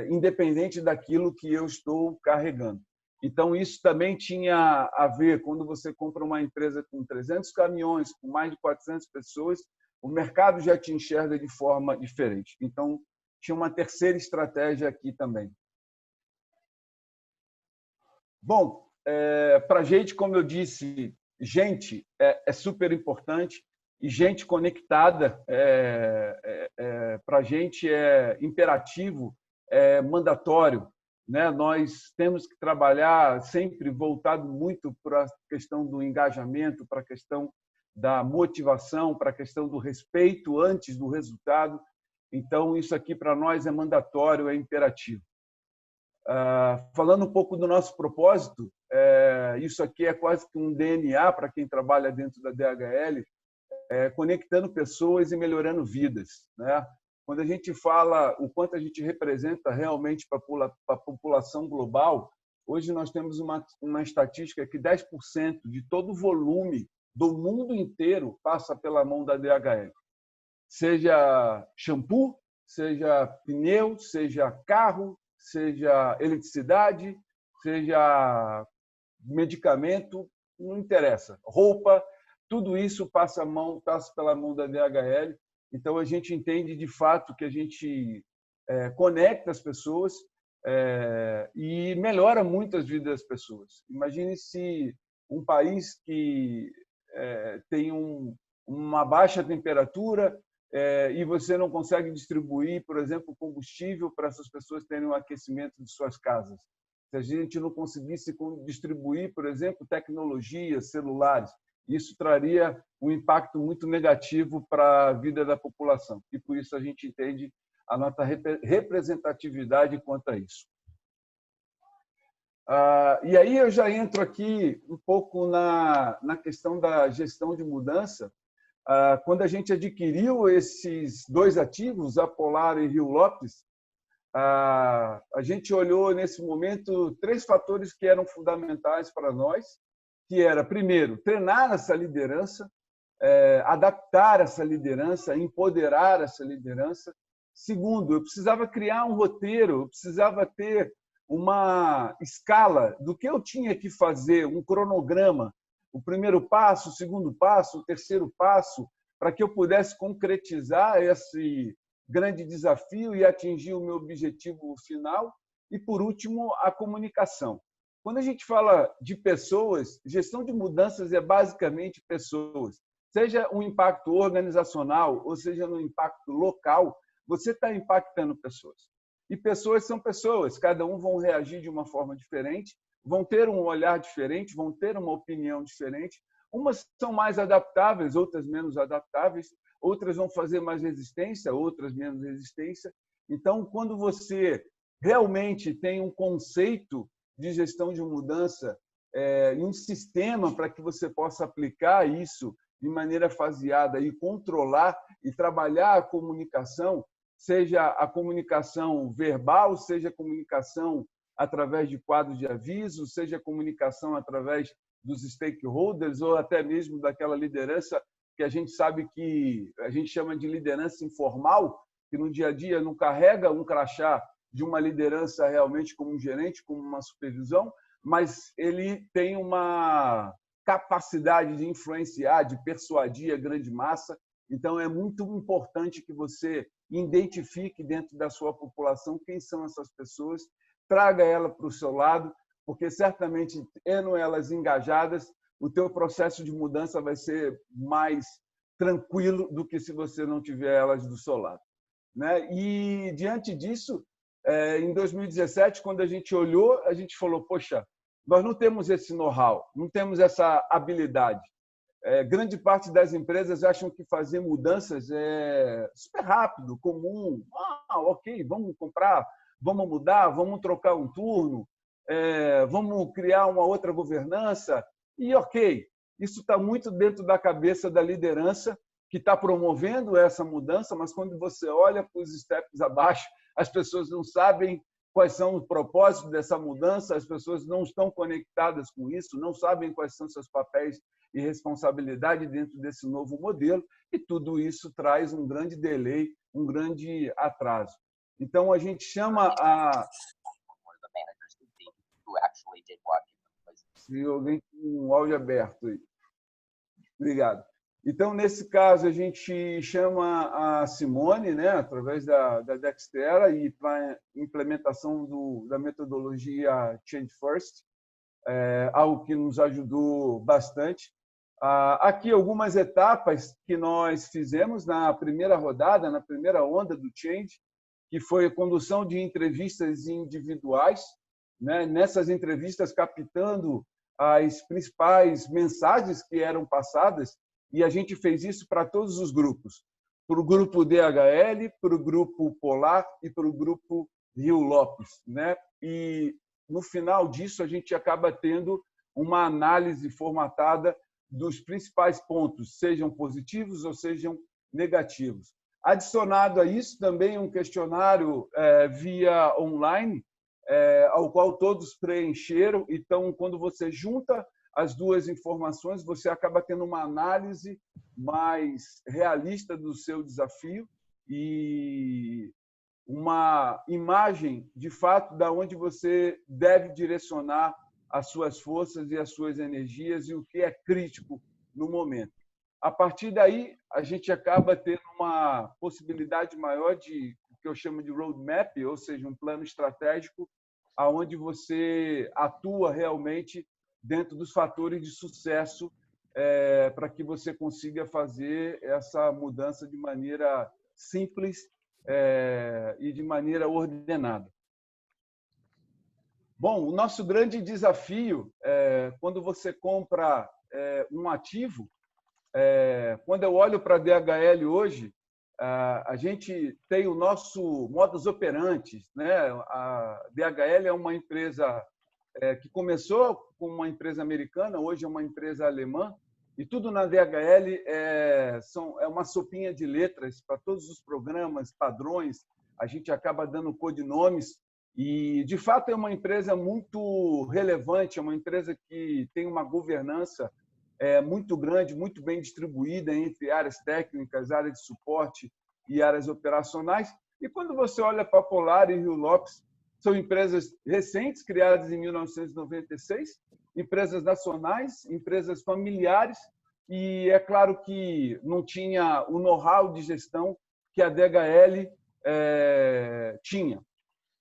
independente daquilo que eu estou carregando. Então, isso também tinha a ver, quando você compra uma empresa com 300 caminhões, com mais de 400 pessoas, o mercado já te enxerga de forma diferente. Então, tinha uma terceira estratégia aqui também. Bom, para a gente, como eu disse, gente é super importante, e gente conectada para a gente é imperativo, é mandatório, né? Nós temos que trabalhar sempre voltado muito para a questão do engajamento, para a questão da motivação, para a questão do respeito antes do resultado. Então, isso aqui para nós é mandatório, é imperativo. Falando um pouco do nosso propósito, isso aqui é quase que um DNA para quem trabalha dentro da DHL, conectando pessoas e melhorando vidas, né? Quando a gente fala o quanto a gente representa realmente para a população global, hoje nós temos uma estatística que 10% de todo o volume do mundo inteiro passa pela mão da DHL. Seja shampoo, seja pneu, seja carro, seja eletricidade, seja medicamento, não interessa, roupa, tudo isso passa pela mão da DHL. Então, a gente entende, de fato, que a gente conecta as pessoas e melhora muito as vidas das pessoas. Imagine se um país que tem uma baixa temperatura e você não consegue distribuir, por exemplo, combustível para essas pessoas terem um aquecimento de suas casas. Se a gente não conseguisse distribuir, por exemplo, tecnologias, celulares, isso traria um impacto muito negativo para a vida da população. E por isso a gente entende a nossa representatividade quanto a isso. E aí eu já entro aqui um pouco na questão da gestão de mudança. Quando a gente adquiriu esses dois ativos, a Polar e Rio Lopes, a gente olhou nesse momento 3 fatores que eram fundamentais para nós, que era, primeiro, treinar essa liderança, adaptar essa liderança, empoderar essa liderança. Segundo, eu precisava criar um roteiro, eu precisava ter uma escala do que eu tinha que fazer, um cronograma, o primeiro passo, o segundo passo, o terceiro passo, para que eu pudesse concretizar esse grande desafio e atingir o meu objetivo final. E, por último, a comunicação. Quando a gente fala de pessoas, gestão de mudanças é basicamente pessoas. Seja um impacto organizacional ou seja no impacto local, você está impactando pessoas. E pessoas são pessoas, cada um vão reagir de uma forma diferente, vão ter um olhar diferente, vão ter uma opinião diferente. Umas são mais adaptáveis, outras menos adaptáveis, outras vão fazer mais resistência, outras menos resistência. Então, quando você realmente tem um conceito de gestão de mudança e um sistema para que você possa aplicar isso de maneira faseada e controlar e trabalhar a comunicação, seja a comunicação verbal, seja a comunicação através de quadros de aviso, seja a comunicação através dos stakeholders ou até mesmo daquela liderança que a gente sabe que a gente chama de liderança informal, que no dia a dia não carrega um crachá de uma liderança realmente como um gerente, como uma supervisão, mas ele tem uma capacidade de influenciar, de persuadir a grande massa. Então, é muito importante que você identifique dentro da sua população quem são essas pessoas, traga ela para o seu lado, porque certamente, tendo elas engajadas, o teu processo de mudança vai ser mais tranquilo do que se você não tiver elas do seu lado. E, diante disso, em 2017, quando a gente olhou, a gente falou, poxa, nós não temos esse know-how, não temos essa habilidade. Grande parte das empresas acham que fazer mudanças é super rápido, comum. Ok, vamos comprar, vamos mudar, vamos trocar um turno, vamos criar uma outra governança. E ok, isso está muito dentro da cabeça da liderança que está promovendo essa mudança, mas quando você olha para os steps abaixo, as pessoas não sabem quais são os propósitos dessa mudança, as pessoas não estão conectadas com isso, não sabem quais são seus papéis e responsabilidade dentro desse novo modelo, e tudo isso traz um grande delay, um grande atraso. Então, a gente chama a... Se alguém tem um áudio aberto aí. Obrigado. Então, nesse caso, a gente chama a Simone, através da Dextera, e para implementação da metodologia Change First, algo que nos ajudou bastante. Aqui algumas etapas que nós fizemos na primeira rodada, na primeira onda do Change, que foi a condução de entrevistas individuais, nessas entrevistas captando as principais mensagens que eram passadas, e a gente fez isso para todos os grupos, para o grupo DHL, para o grupo Polar e para o grupo Rio Lopes. E, no final disso, a gente acaba tendo uma análise formatada dos principais pontos, sejam positivos ou sejam negativos. Adicionado a isso, também um questionário via online, ao qual todos preencheram. Então, quando você junta as duas informações, você acaba tendo uma análise mais realista do seu desafio e uma imagem, de fato, de onde você deve direcionar as suas forças e as suas energias e o que é crítico no momento. A partir daí, a gente acaba tendo uma possibilidade maior de o que eu chamo de roadmap, ou seja, um plano estratégico, aonde você atua realmente dentro dos fatores de sucesso para que você consiga fazer essa mudança de maneira simples e de maneira ordenada. Bom, o nosso grande desafio, quando você compra um ativo, quando eu olho para a DHL hoje, a gente tem o nosso modus operandi. A DHL é uma empresa que começou com uma empresa americana, hoje é uma empresa alemã, e tudo na DHL é uma sopinha de letras para todos os programas, padrões, a gente acaba dando codinomes, e, de fato, é uma empresa muito relevante, é uma empresa que tem uma governança muito grande, muito bem distribuída entre áreas técnicas, áreas de suporte e áreas operacionais. E quando você olha para a Polar e Rio Lopes, são empresas recentes, criadas em 1996, empresas nacionais, empresas familiares, e é claro que não tinha o know-how de gestão que a DHL tinha.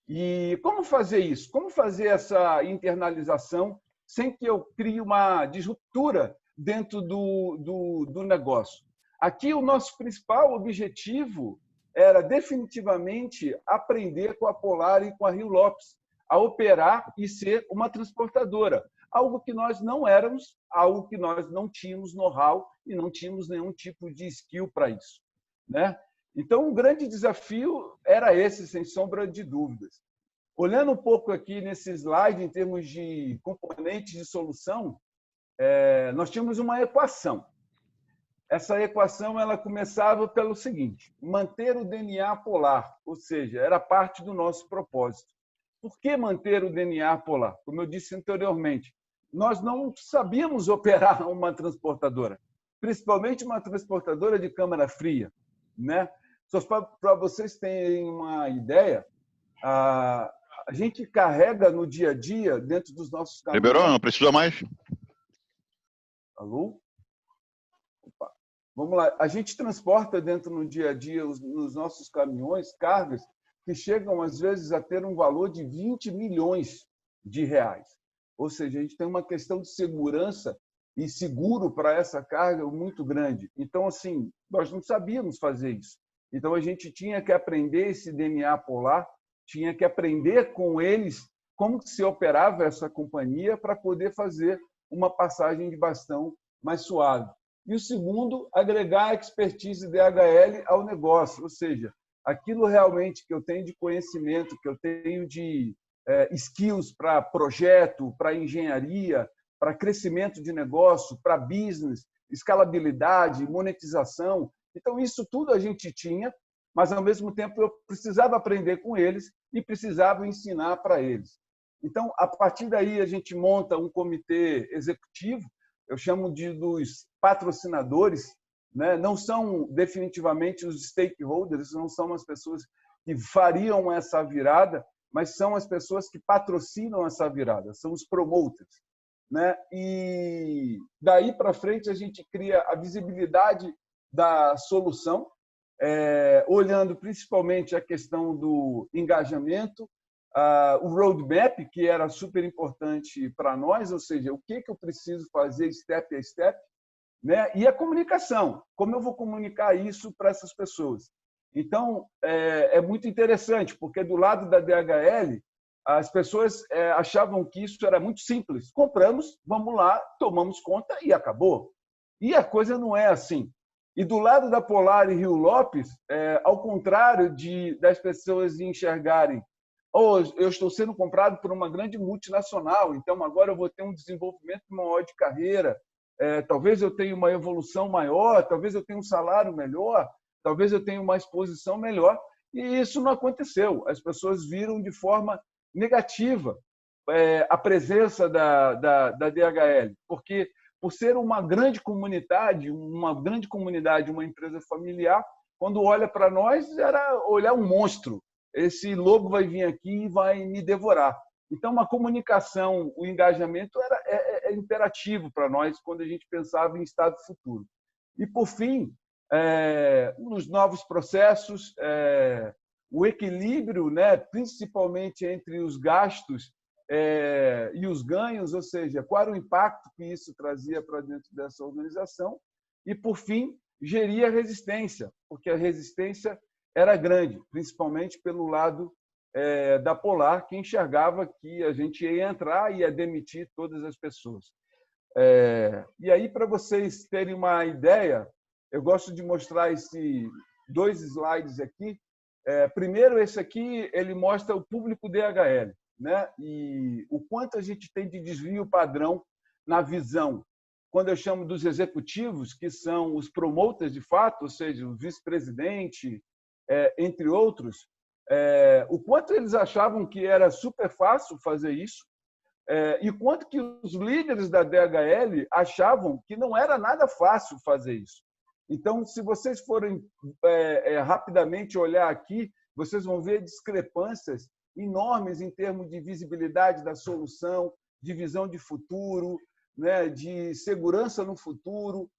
E como fazer isso? Como fazer essa internalização sem que eu crie uma disruptura dentro do negócio? Aqui, o nosso principal objetivo era definitivamente aprender com a Polar e com a Rio Lopes a operar e ser uma transportadora, algo que nós não éramos, algo que nós não tínhamos know-how e não tínhamos nenhum tipo de skill para isso, né? Então, o grande desafio era esse, sem sombra de dúvidas. Olhando um pouco aqui nesse slide, em termos de componentes de solução, nós tínhamos uma equação. Essa equação ela começava pelo seguinte: manter o DNA polar, ou seja, era parte do nosso propósito. Por que manter o DNA polar? Como eu disse anteriormente, nós não sabíamos operar uma transportadora, principalmente uma transportadora de câmara fria, né? Só para vocês terem uma ideia, a gente carrega no dia a dia, dentro dos nossos caminhões... Liberou? Não precisa mais? Alô? Opa. Vamos lá. A gente transporta dentro no dia a dia, nos nossos caminhões, cargas que chegam, às vezes, a ter um valor de 20 milhões de reais. Ou seja, a gente tem uma questão de segurança e seguro para essa carga muito grande. Então, assim, nós não sabíamos fazer isso. Então, a gente tinha que aprender esse DNA polar, tinha que aprender com eles como se operava essa companhia para poder fazer uma passagem de bastão mais suave. E o segundo, agregar a expertise DHL ao negócio, ou seja, aquilo realmente que eu tenho de conhecimento, que eu tenho de skills para projeto, para engenharia, para crescimento de negócio, para business, escalabilidade, monetização. Então, isso tudo a gente tinha, mas, ao mesmo tempo, eu precisava aprender com eles e precisava ensinar para eles. Então, a partir daí, a gente monta um comitê executivo, eu chamo dos patrocinadores, né? Não são definitivamente os stakeholders, não são as pessoas que fariam essa virada, mas são as pessoas que patrocinam essa virada, são os promoters, né? E daí para frente a gente cria a visibilidade da solução, olhando principalmente a questão do engajamento, o roadmap, que era super importante para nós, ou seja, o que eu preciso fazer step a step, né? E a comunicação, como eu vou comunicar isso para essas pessoas. Então, é muito interessante, porque do lado da DHL, as pessoas achavam que isso era muito simples. Compramos, vamos lá, tomamos conta e acabou. E a coisa não é assim. E do lado da Polar e Rio Lopes, ao contrário das pessoas enxergarem: eu estou sendo comprado por uma grande multinacional, então agora eu vou ter um desenvolvimento maior de carreira, talvez eu tenha uma evolução maior, talvez eu tenha um salário melhor, talvez eu tenha uma exposição melhor. E isso não aconteceu. As pessoas viram de forma negativa a presença da DHL, porque, por ser uma grande comunidade, uma empresa familiar, quando olha para nós, era olhar um monstro. Esse lobo vai vir aqui e vai me devorar. Então, uma comunicação, o engajamento é imperativo para nós quando a gente pensava em estado futuro. E, por fim, nos novos processos, o equilíbrio, né, principalmente entre os gastos e os ganhos, ou seja, qual era o impacto que isso trazia para dentro dessa organização. E, por fim, gerir a resistência, porque a resistência era grande, principalmente pelo lado da Polar, que enxergava que a gente ia entrar e ia demitir todas as pessoas. E aí, para vocês terem uma ideia, eu gosto de mostrar esses 2 slides aqui. Primeiro, esse aqui ele mostra o público DHL. né? E o quanto a gente tem de desvio padrão na visão. Quando eu chamo dos executivos, que são os promoters de fato, ou seja, o vice-presidente, entre outros, o quanto eles achavam que era super fácil fazer isso, e quanto que os líderes da DHL achavam que não era nada fácil fazer isso. Então, se vocês forem rapidamente olhar aqui, vocês vão ver discrepâncias enormes em termos de visibilidade da solução, de visão de futuro, né, de segurança no futuro,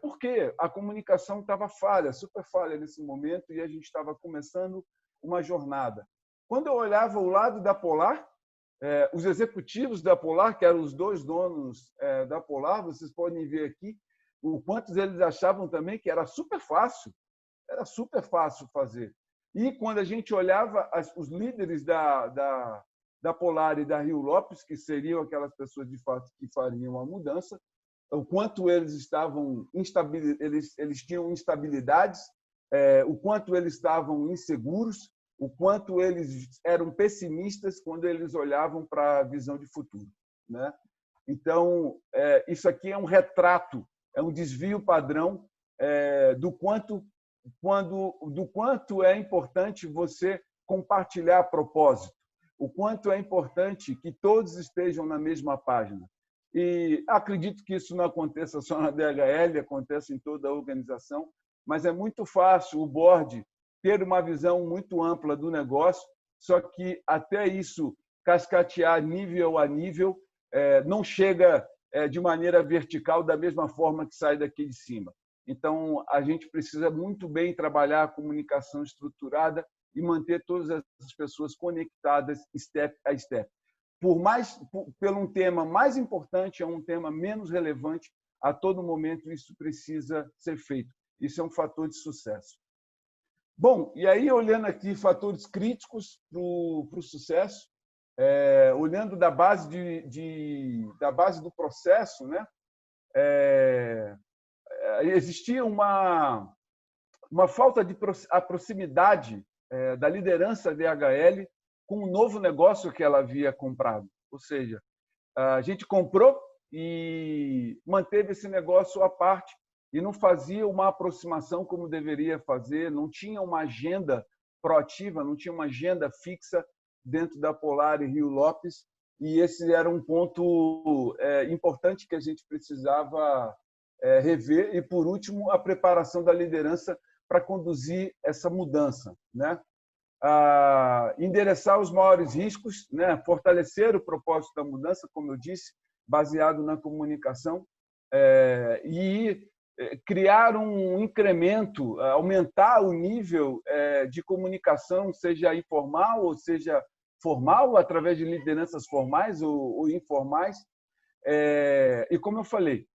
porque a comunicação estava falha, super falha nesse momento, e a gente estava começando uma jornada. Quando eu olhava o lado da Polar, os executivos da Polar, que eram os dois donos da Polar, vocês podem ver aqui o quanto eles achavam também que era super fácil fazer. E quando a gente olhava os líderes da Polar e da Rio Lopes, que seriam aquelas pessoas de fato que fariam a mudança, o quanto eles estavam eles tinham instabilidades, o quanto eles estavam inseguros, o quanto eles eram pessimistas quando eles olhavam para a visão de futuro, né? Então, isso aqui é um retrato, é um desvio padrão do quanto é importante você compartilhar propósito, o quanto é importante que todos estejam na mesma página. E acredito que isso não aconteça só na DHL, acontece em toda a organização, mas é muito fácil o board ter uma visão muito ampla do negócio, só que até isso cascatear nível a nível não chega de maneira vertical da mesma forma que sai daqui de cima. Então, a gente precisa muito bem trabalhar a comunicação estruturada e manter todas as pessoas conectadas step a step. Pelo um tema mais importante a um tema menos relevante, a todo momento isso precisa ser feito. Isso é um fator de sucesso. Bom, e aí, olhando aqui fatores críticos para o sucesso, olhando da base do processo, né? Existia uma falta de proximidade da liderança DHL com o novo negócio que ela havia comprado. Ou seja, a gente comprou e manteve esse negócio à parte e não fazia uma aproximação como deveria fazer, não tinha uma agenda proativa, não tinha uma agenda fixa dentro da Polar e Rio Lopes, e esse era um ponto importante que a gente precisava rever. E, por último, a preparação da liderança para conduzir essa mudança, né? Endereçar os maiores riscos, né? Fortalecer o propósito da mudança, como eu disse, baseado na comunicação, e criar um incremento, aumentar o nível de comunicação, seja informal ou seja formal, através de lideranças formais ou informais. E, como eu falei,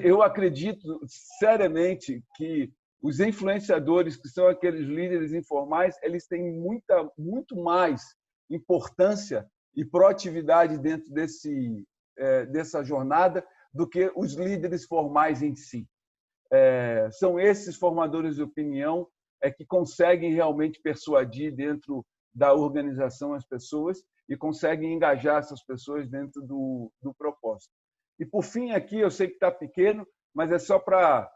eu acredito seriamente que os influenciadores, que são aqueles líderes informais, eles têm muito mais importância e proatividade dentro dessa jornada do que os líderes formais em si. São esses formadores de opinião que conseguem realmente persuadir dentro da organização as pessoas e conseguem engajar essas pessoas dentro do propósito. E, por fim, aqui, eu sei que está pequeno, mas é só para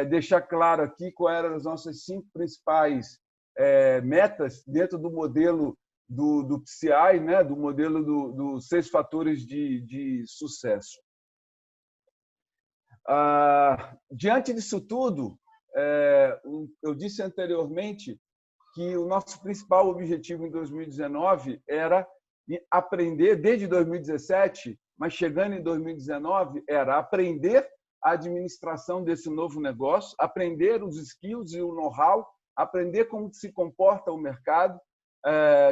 deixar claro aqui quais eram as nossas 5 principais metas dentro do modelo do PCI, né? Do modelo dos 6 fatores de sucesso. Diante disso tudo, eu disse anteriormente que o nosso principal objetivo em 2019 era aprender, desde 2017, mas chegando em 2019, era aprender a administração desse novo negócio, aprender os skills e o know-how, aprender como se comporta o mercado,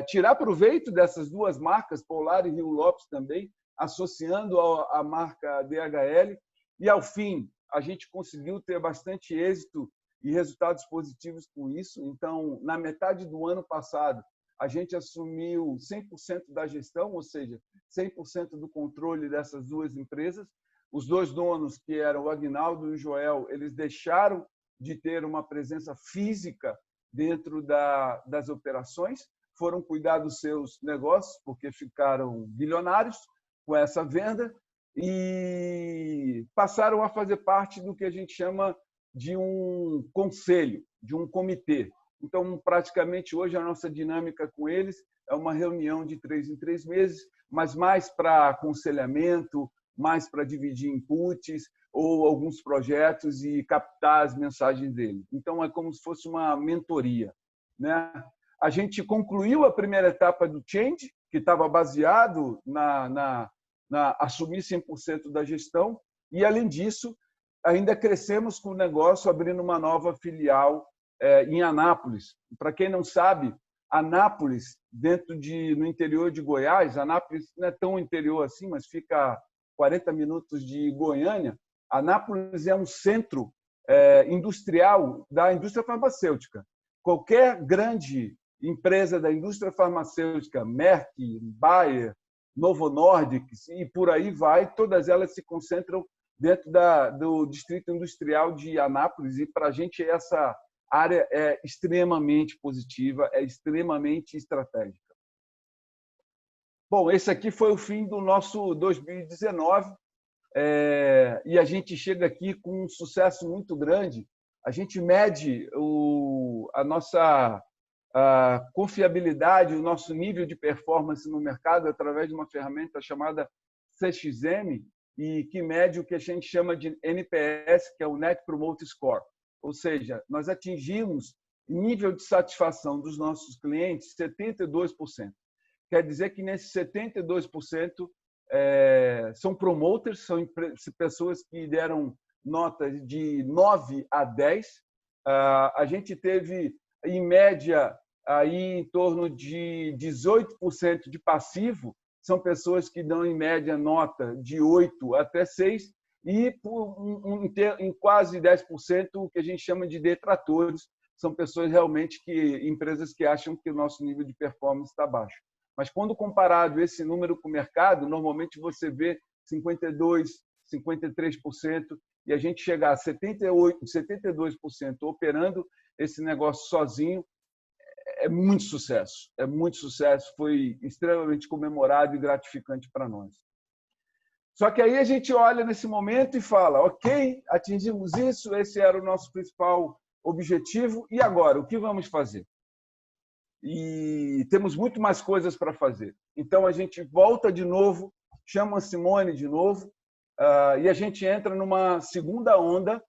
tirar proveito dessas 2 marcas, Polar e Rio Lopes também, associando à marca DHL, e, ao fim, a gente conseguiu ter bastante êxito e resultados positivos com isso. Então, na metade do ano passado, a gente assumiu 100% da gestão, ou seja, 100% do controle dessas 2 empresas. Os 2 donos, que eram o Agnaldo e o Joel, eles deixaram de ter uma presença física dentro das operações, foram cuidar dos seus negócios, porque ficaram bilionários com essa venda e passaram a fazer parte do que a gente chama de um conselho, de um comitê. Então, praticamente hoje, a nossa dinâmica com eles é uma reunião de 3 em 3 meses, mas mais para aconselhamento, mais para dividir inputs ou alguns projetos e captar as mensagens deles. Então, é como se fosse uma mentoria, né? A gente concluiu a primeira etapa do Change, que estava baseado na assumir 100% da gestão, e, além disso, ainda crescemos com o negócio, abrindo uma nova filial em Anápolis. Para quem não sabe, Anápolis, no interior de Goiás, Anápolis não é tão interior assim, mas fica a 40 minutos de Goiânia. Anápolis é um centro industrial da indústria farmacêutica. Qualquer grande empresa da indústria farmacêutica, Merck, Bayer, Novo Nordisk e por aí vai, todas elas se concentram dentro do distrito industrial de Anápolis, e para a gente essa área é extremamente positiva, é extremamente estratégica. Bom, esse aqui foi o fim do nosso 2019, e a gente chega aqui com um sucesso muito grande. A gente mede a nossa confiabilidade, o nosso nível de performance no mercado através de uma ferramenta chamada CXM, e que mede o que a gente chama de NPS, que é o Net Promoter Score. Ou seja, nós atingimos nível de satisfação dos nossos clientes 72%. Quer dizer que nesses 72% são promoters, são pessoas que deram nota de 9 a 10. A gente teve, em média, aí em torno de 18% de passivo, são pessoas que dão, em média, nota de 8 até 6, e em quase 10% o que a gente chama de detratores, são pessoas realmente empresas que acham que o nosso nível de performance está baixo. Mas quando comparado esse número com o mercado, normalmente você vê 52%, 53%, e a gente chegar a 78%, 72% operando esse negócio sozinho, é muito sucesso. É muito sucesso, foi extremamente comemorado e gratificante para nós. Só que aí a gente olha nesse momento e fala, ok, atingimos isso, esse era o nosso principal objetivo, e agora, o que vamos fazer? E temos muito mais coisas para fazer. Então, a gente volta de novo, chama a Simone de novo, e a gente entra numa segunda onda,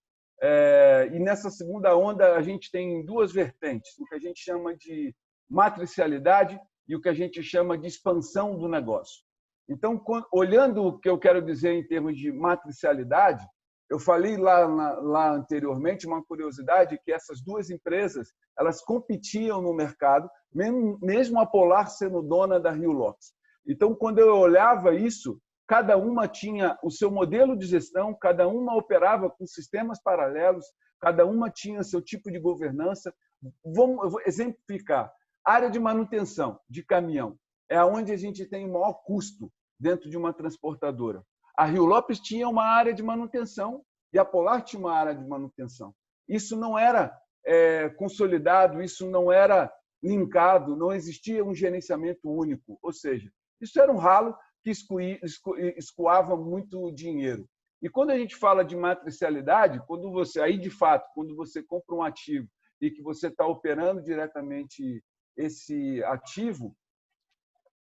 e nessa segunda onda a gente tem duas vertentes, o que a gente chama de matricialidade e o que a gente chama de expansão do negócio. Então, olhando o que eu quero dizer em termos de matricialidade, eu falei lá anteriormente uma curiosidade, que essas duas empresas elas competiam no mercado, mesmo a Polar sendo dona da Rio Lopes. Então, quando eu olhava isso, cada uma tinha o seu modelo de gestão, cada uma operava com sistemas paralelos, cada uma tinha seu tipo de governança. Eu vou exemplificar. Área de manutenção de caminhão é onde a gente tem o maior custo dentro de uma transportadora. A Rio Lopes tinha uma área de manutenção e a Polar tinha uma área de manutenção. Isso não era consolidado, isso não era linkado, não existia um gerenciamento único. Ou seja, isso era um ralo que escoava muito dinheiro. E quando a gente fala de matricialidade, quando você compra um ativo e que você está operando diretamente esse ativo,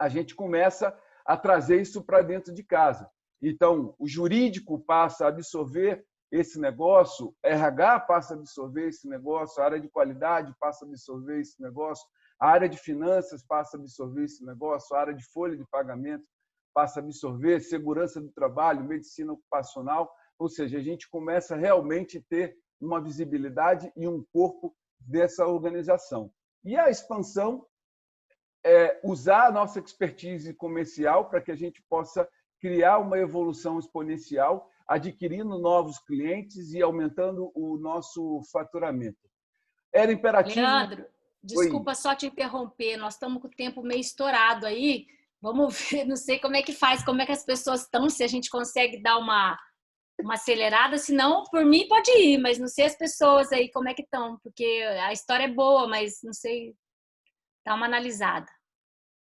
a gente começa a trazer isso para dentro de casa. Então, o jurídico passa a absorver esse negócio, RH passa a absorver esse negócio, a área de qualidade passa a absorver esse negócio, a área de finanças passa a absorver esse negócio, a área de folha de pagamento passa a absorver, segurança do trabalho, medicina ocupacional, ou seja, a gente começa realmente a ter uma visibilidade e um corpo dessa organização. E a expansão é usar a nossa expertise comercial para que a gente possa criar uma evolução exponencial, adquirindo novos clientes e aumentando o nosso faturamento. Era imperativo... Leandro, desculpa só te interromper, nós estamos com o tempo meio estourado aí, vamos ver, não sei como é que faz, como é que as pessoas estão, se a gente consegue dar uma acelerada, se não, por mim pode ir, mas não sei as pessoas aí como é que estão, porque a história é boa, mas não sei, dá uma analisada.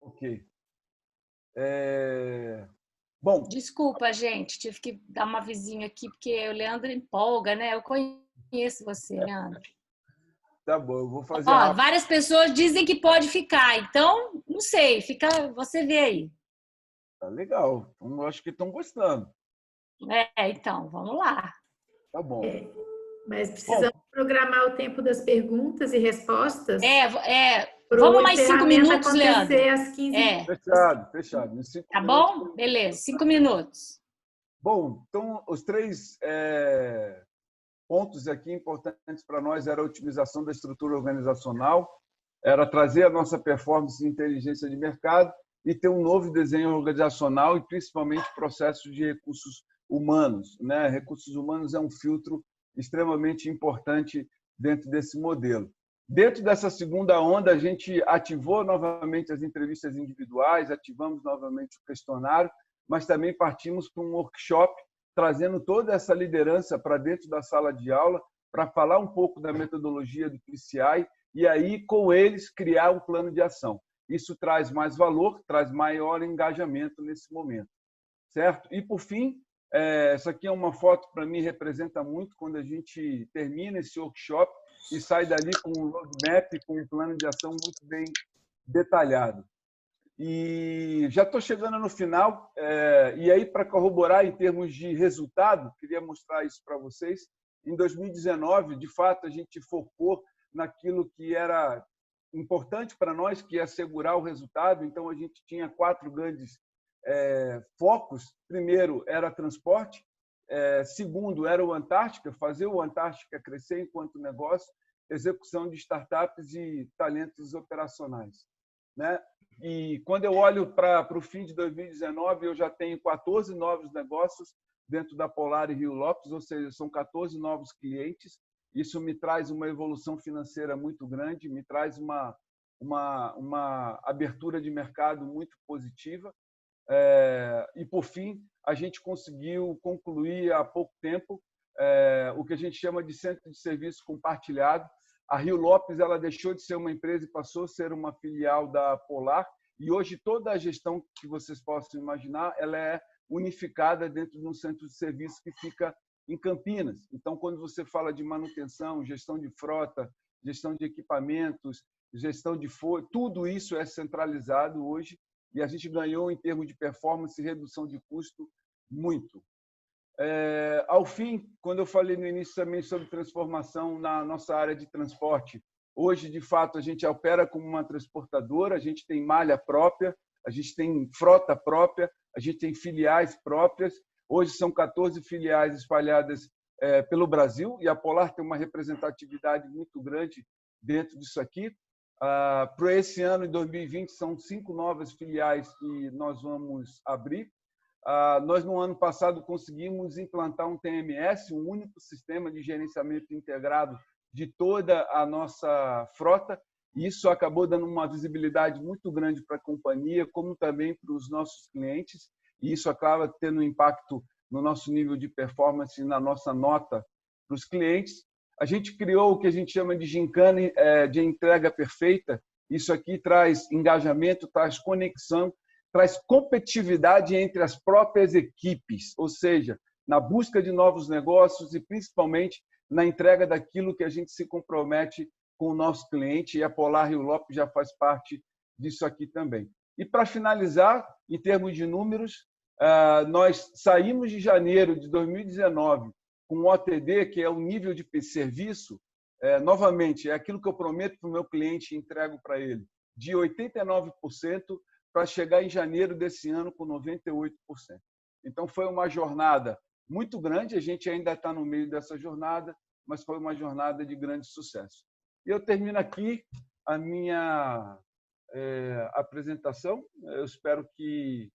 Ok. Bom, Desculpa, gente, tive que dar uma vizinha aqui, porque o Leandro empolga, né? Eu conheço você, Leandro. tá bom, eu vou fazer Ó, rápido. várias pessoas dizem que pode ficar, então, não sei, fica, você vê aí. Tá legal. Eu acho que estão gostando. Então, vamos lá. Tá bom. Mas Bom, precisamos programar o tempo das perguntas e respostas para o Vamos mais 5 encerramento minutos, Leandro. acontecer às 15h. fechado. Em 5 Tá minutos. bom? Beleza, 5 minutos. Bom, então, os 3 pontos aqui importantes para nós era a otimização da estrutura organizacional, era trazer a nossa performance e inteligência de mercado e ter um novo desenho organizacional e, principalmente, processos de recursos humanos, né? Recursos humanos é um filtro extremamente importante dentro desse modelo. Dentro dessa segunda onda, a gente ativou novamente as entrevistas individuais, ativamos novamente o questionário, mas também partimos para um workshop trazendo toda essa liderança para dentro da sala de aula para falar um pouco da metodologia do PCI e aí, com eles, criar um plano de ação. Isso traz mais valor, traz maior engajamento nesse momento, certo? E, por fim, essa aqui é uma foto, para mim, representa muito quando a gente termina esse workshop e sai dali com um roadmap, com um plano de ação muito bem detalhado. E já estou chegando no final, e aí, para corroborar em termos de resultado, queria mostrar isso para vocês. Em 2019, de fato, a gente focou naquilo que era importante para nós, que é assegurar o resultado. Então, a gente tinha 4 grandes focos. Primeiro, era transporte. Segundo, era o Antártica, fazer o Antártica crescer enquanto negócio, execução de startups e talentos operacionais, né? E quando eu olho para o fim de 2019, eu já tenho 14 novos negócios dentro da Polar e Rio Lopes, ou seja, são 14 novos clientes. Isso me traz uma evolução financeira muito grande, me traz uma abertura de mercado muito positiva. E, por fim, a gente conseguiu concluir há pouco tempo o que a gente chama de centro de serviço compartilhado. A Rio Lopes ela deixou de ser uma empresa e passou a ser uma filial da Polar. E hoje toda a gestão que vocês possam imaginar ela é unificada dentro de um centro de serviço que fica em Campinas. Então, quando você fala de manutenção, gestão de frota, gestão de equipamentos, gestão de folha, tudo isso é centralizado hoje e a gente ganhou em termos de performance e redução de custo muito. Ao fim, quando eu falei no início também sobre transformação na nossa área de transporte, hoje, de fato, a gente opera como uma transportadora, a gente tem malha própria, a gente tem frota própria, a gente tem filiais próprias. Hoje são 14 filiais espalhadas pelo Brasil e a Polar tem uma representatividade muito grande dentro disso aqui. Para esse ano, em 2020, são 5 novas filiais que nós vamos abrir. Nós, no ano passado, conseguimos implantar um TMS, um único sistema de gerenciamento integrado de toda a nossa frota. E isso acabou dando uma visibilidade muito grande para a companhia, como também para os nossos clientes. E isso acaba tendo um impacto no nosso nível de performance e na nossa nota para os clientes. A gente criou o que a gente chama de gincana de entrega perfeita. Isso aqui traz engajamento, traz conexão, traz competitividade entre as próprias equipes, ou seja, na busca de novos negócios e principalmente na entrega daquilo que a gente se compromete com o nosso cliente, e a Polar Rio Lopes já faz parte disso aqui também. E para finalizar, em termos de números, nós saímos de janeiro de 2019 com o OTD, que é o nível de serviço, novamente, é aquilo que eu prometo para o meu cliente e entrego para ele, de 89%, para chegar em janeiro desse ano com 98%. Então, foi uma jornada muito grande, a gente ainda está no meio dessa jornada, mas foi uma jornada de grande sucesso. E eu termino aqui a minha apresentação. Eu espero que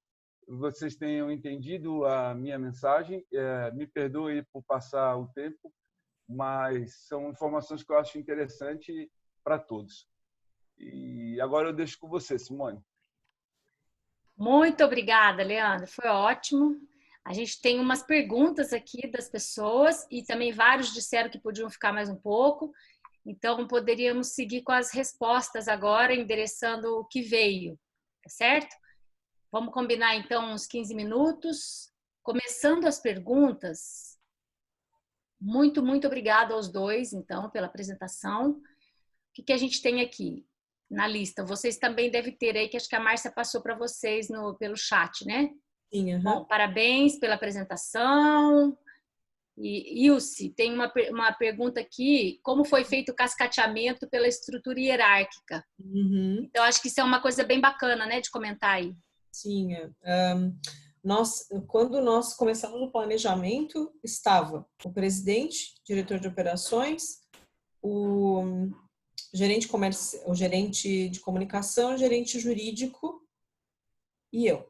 vocês tenham entendido a minha mensagem. Me perdoe por passar o tempo, mas são informações que eu acho interessantes para todos. E agora eu deixo com você, Simone. Muito obrigada, Leandro. Foi ótimo. A gente tem umas perguntas aqui das pessoas e também vários disseram que podiam ficar mais um pouco. Então, poderíamos seguir com as respostas agora, endereçando o que veio. tá certo? Vamos combinar, então, uns 15 minutos. Começando as perguntas, muito obrigada aos dois, então, pela apresentação. O que a gente tem aqui na lista? Vocês também devem ter aí, que acho que a Márcia passou para vocês pelo chat, né? Sim, uhum. Bom, parabéns pela apresentação. E Ilse, tem uma pergunta aqui: como foi feito o cascateamento pela estrutura hierárquica? Uhum. Então, acho que isso é uma coisa bem bacana, né, de comentar aí. Sim, quando nós começamos o planejamento, estava o presidente, diretor de operações, o gerente de comunicação, o gerente jurídico e eu.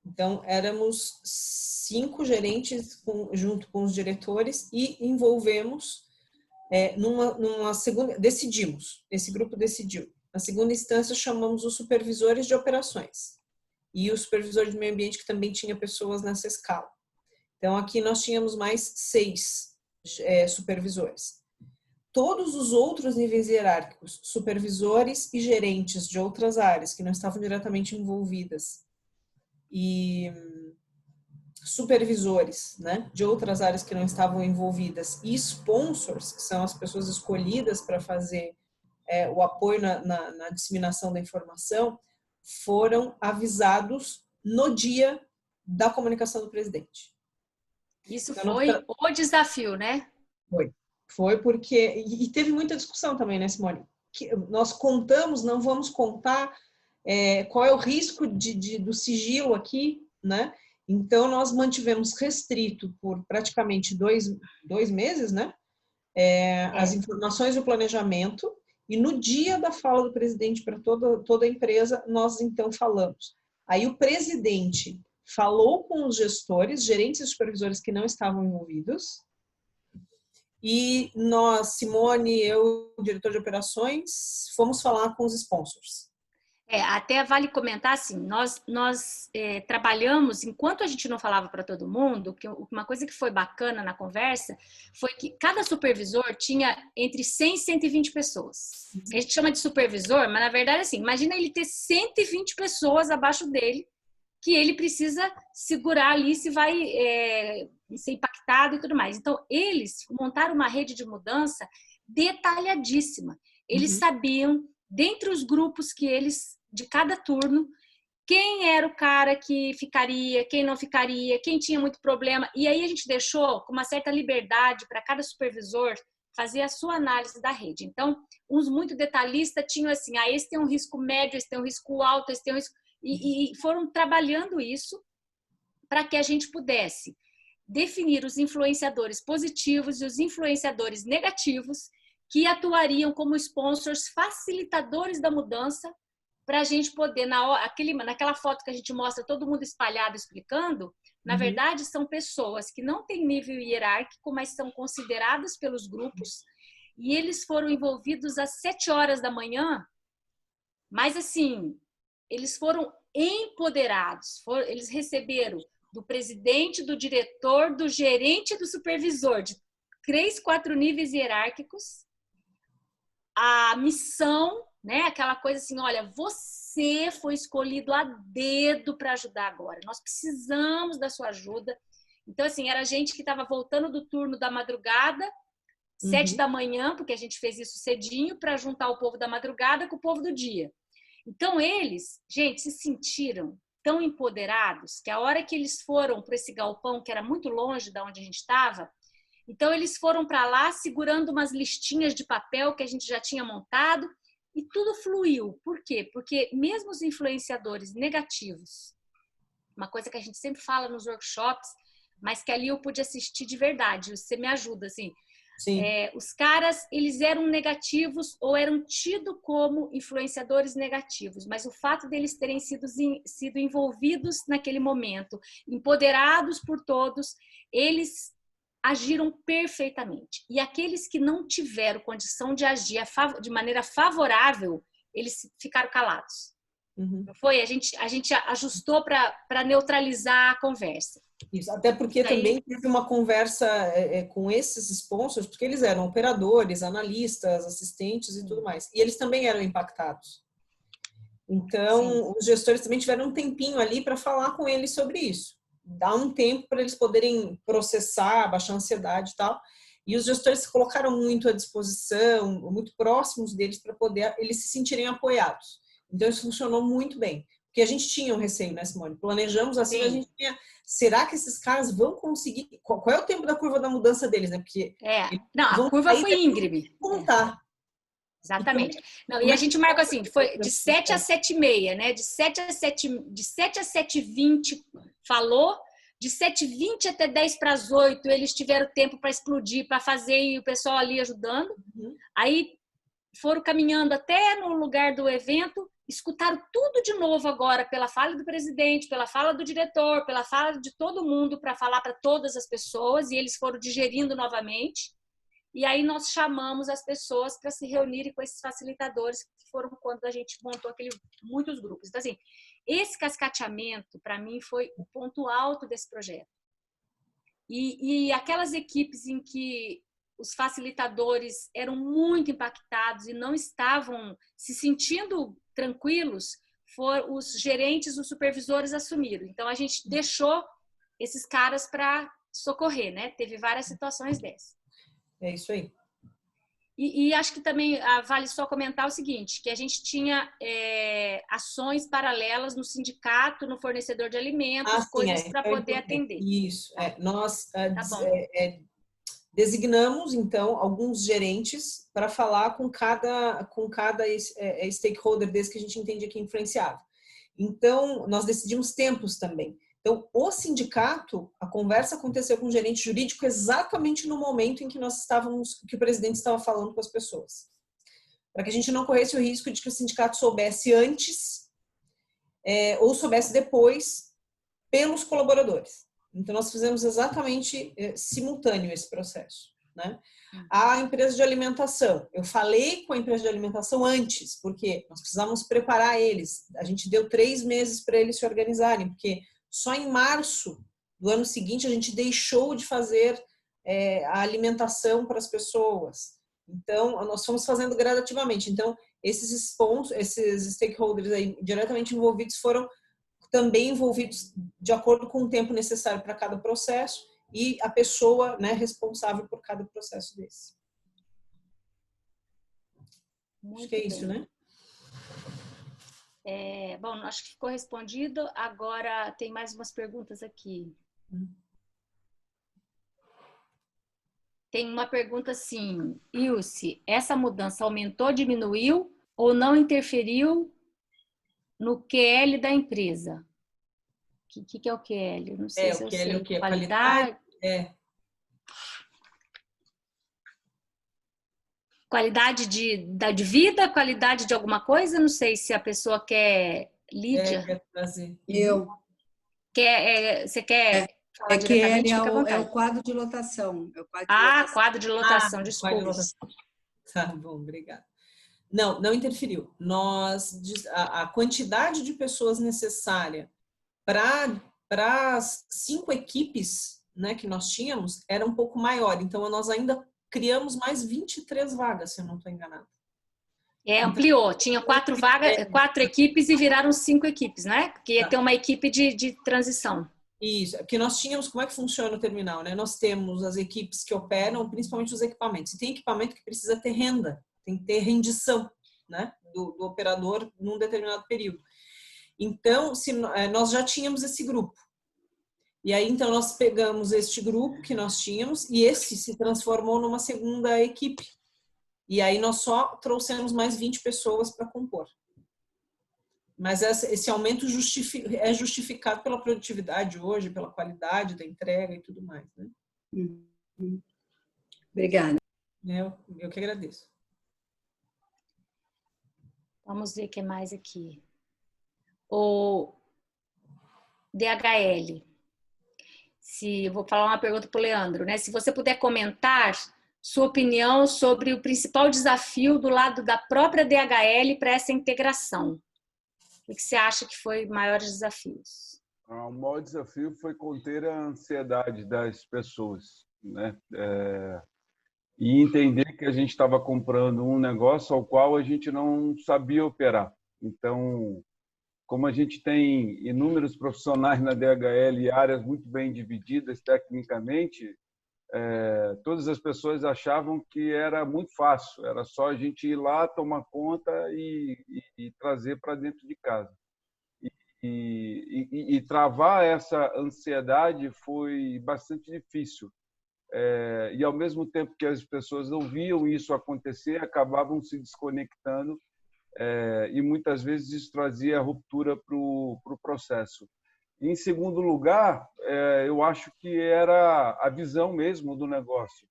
Então, éramos 5 gerentes junto com os diretores e envolvemos numa segunda, decidimos, esse grupo decidiu. Na segunda instância, chamamos os supervisores de operações e o supervisor de meio ambiente, que também tinha pessoas nessa escala. Então, aqui nós tínhamos mais 6 supervisores. Todos os outros níveis hierárquicos, supervisores e gerentes de outras áreas que não estavam diretamente envolvidas, e supervisores, né, de outras áreas que não estavam envolvidas, e sponsors, que são as pessoas escolhidas para fazer o apoio na disseminação da informação, foram avisados no dia da comunicação do presidente. Isso então, foi o desafio, né? Foi porque... E teve muita discussão também, né, Simone? Nós contamos, não vamos contar qual é o risco do sigilo aqui, né? Então, nós mantivemos restrito por praticamente dois meses, né? As informações do planejamento, e no dia da fala do presidente para toda a empresa, nós então falamos. Aí o presidente falou com os gestores, gerentes e supervisores que não estavam envolvidos, e nós, Simone, eu, diretor de operações, fomos falar com os sponsors. Até vale comentar assim, nós trabalhamos, enquanto a gente não falava para todo mundo, que uma coisa que foi bacana na conversa foi que cada supervisor tinha entre 100 e 120 pessoas. A gente chama de supervisor, mas na verdade assim, imagina ele ter 120 pessoas abaixo dele, que ele precisa segurar ali se vai ser impactado e tudo mais. Então, eles montaram uma rede de mudança detalhadíssima. Eles sabiam, dentre os grupos de cada turno, quem era o cara que ficaria, quem não ficaria, quem tinha muito problema. E aí a gente deixou com uma certa liberdade para cada supervisor fazer a sua análise da rede. Então, uns muito detalhistas tinham assim, esse tem um risco médio, esse tem um risco alto, esse tem um risco... E foram trabalhando isso para que a gente pudesse definir os influenciadores positivos e os influenciadores negativos que atuariam como sponsors facilitadores da mudança, para a gente poder, naquela foto que a gente mostra todo mundo espalhado explicando, na verdade são pessoas que não têm nível hierárquico, mas são consideradas pelos grupos, e eles foram envolvidos às 7 horas da manhã, mas assim, eles foram empoderados, eles receberam do presidente, do diretor, do gerente e do supervisor, de 3, 4 níveis hierárquicos, a missão, né? Aquela coisa assim, olha, você foi escolhido a dedo para ajudar agora. Nós precisamos da sua ajuda. Então, assim, era gente que estava voltando do turno da madrugada, 7 da manhã, porque a gente fez isso cedinho, para juntar o povo da madrugada com o povo do dia. Então, eles, gente, se sentiram tão empoderados que a hora que eles foram para esse galpão, que era muito longe de onde a gente estava, então eles foram para lá segurando umas listinhas de papel que a gente já tinha montado e tudo fluiu. Por quê? Porque mesmo os influenciadores negativos, uma coisa que a gente sempre fala nos workshops, mas que ali eu pude assistir de verdade, você me ajuda, assim. Os caras, eles eram negativos ou eram tidos como influenciadores negativos, mas o fato deles terem sido envolvidos naquele momento, empoderados por todos, eles agiram perfeitamente. E aqueles que não tiveram condição de agir de maneira favorável, eles ficaram calados. Não foi? A gente ajustou para neutralizar a conversa. Isso, até porque também teve uma conversa com esses sponsors, porque eles eram operadores, analistas, assistentes e tudo mais. E eles também eram impactados. Então, os gestores também tiveram um tempinho ali para falar com eles sobre isso. Dá um tempo para eles poderem processar, baixar a ansiedade e tal. E os gestores se colocaram muito à disposição, muito próximos deles para poder eles se sentirem apoiados. Então, isso funcionou muito bem. Porque a gente tinha um receio, né, Simone? Planejamos assim, a gente tinha... Será que esses caras vão conseguir... Qual é o tempo da curva da mudança deles, né? Porque não, a curva foi íngreme. Contar. Exatamente. Não, e a gente marca assim, foi de 7 a 7h30, né? De 7 a 7h20 falou, de 7h20 até 7:50 eles tiveram tempo para explodir, para fazer, e o pessoal ali ajudando. Aí foram caminhando até no lugar do evento, escutaram tudo de novo agora, pela fala do presidente, pela fala do diretor, pela fala de todo mundo, para falar para todas as pessoas, e eles foram digerindo novamente. E aí nós chamamos as pessoas para se reunirem com esses facilitadores, que foram quando a gente montou muitos grupos. Então, assim, esse cascateamento, para mim, foi o ponto alto desse projeto. E aquelas equipes em que os facilitadores eram muito impactados e não estavam se sentindo tranquilos, os gerentes, os supervisores assumiram. Então, a gente deixou esses caras para socorrer, né? Teve várias situações dessas. É isso aí. E acho que também vale só comentar o seguinte, que a gente tinha ações paralelas no sindicato, no fornecedor de alimentos, coisas para poder atender. Isso. Nós designamos, então, alguns gerentes para falar com cada stakeholder desse que a gente entendia que influenciava. Então, nós decidimos tempos também. Então, o sindicato, a conversa aconteceu com o gerente jurídico exatamente no momento em que que o presidente estava falando com as pessoas. Para que a gente não corresse o risco de que o sindicato soubesse antes ou soubesse depois pelos colaboradores. Então, nós fizemos exatamente simultâneo esse processo, né? A empresa de alimentação, eu falei com a empresa de alimentação antes, porque nós precisávamos preparar eles. A gente deu 3 meses para eles se organizarem, porque só em março do ano seguinte a gente deixou de fazer a alimentação para as pessoas. Então, nós fomos fazendo gradativamente. Então, esses stakeholders aí diretamente envolvidos foram também envolvidos de acordo com o tempo necessário para cada processo e a pessoa, né, responsável por cada processo desse. Acho que é isso, né? Bom, acho que ficou respondido. Agora tem mais umas perguntas aqui. Tem uma pergunta assim, Ilse, essa mudança aumentou, diminuiu ou não interferiu no QL da empresa? O que é o QL? Não sei se eu sei. O que? Qualidade? Qualidade de vida, qualidade de alguma coisa? Não sei se a pessoa quer... Lídia? Quer trazer. Você quer falar diretamente? Fica à vontade. É o quadro de lotação. Quadro de lotação, desculpa. Tá bom, obrigada. Não interferiu. A quantidade de pessoas necessária para as 5 equipes, né, que nós tínhamos era um pouco maior. Então, nós ainda criamos mais 23 vagas, se eu não estou enganada. Ampliou. Tinha 4 vagas, 4 equipes e viraram 5 equipes, né? Porque ia ter uma equipe de transição. Isso, porque nós tínhamos, como é que funciona o terminal, né? Nós temos as equipes que operam, principalmente os equipamentos. E tem equipamento que precisa ter renda, tem que ter rendição, né? Do operador num determinado período. Então, nós já tínhamos esse grupo. E aí, então, nós pegamos este grupo que nós tínhamos e esse se transformou numa segunda equipe. E aí, nós só trouxemos mais 20 pessoas para compor. Mas esse aumento é justificado pela produtividade hoje, pela qualidade da entrega e tudo mais, né? Obrigada. Eu que agradeço. Vamos ver o que mais aqui. O DHL. Eu vou falar uma pergunta para o Leandro, né? Se você puder comentar sua opinião sobre o principal desafio do lado da própria DHL para essa integração. O que você acha que foi maiores desafios? O maior desafio foi conter a ansiedade das pessoas, né? E entender que a gente estava comprando um negócio ao qual a gente não sabia operar. Então, como a gente tem inúmeros profissionais na DHL e áreas muito bem divididas tecnicamente, todas as pessoas achavam que era muito fácil, era só a gente ir lá, tomar conta e trazer para dentro de casa. E travar essa ansiedade foi bastante difícil. E, ao mesmo tempo que as pessoas não viam isso acontecer, acabavam se desconectando, e muitas vezes isso trazia ruptura para o processo. Em segundo lugar, eu acho que era a visão mesmo do negócio.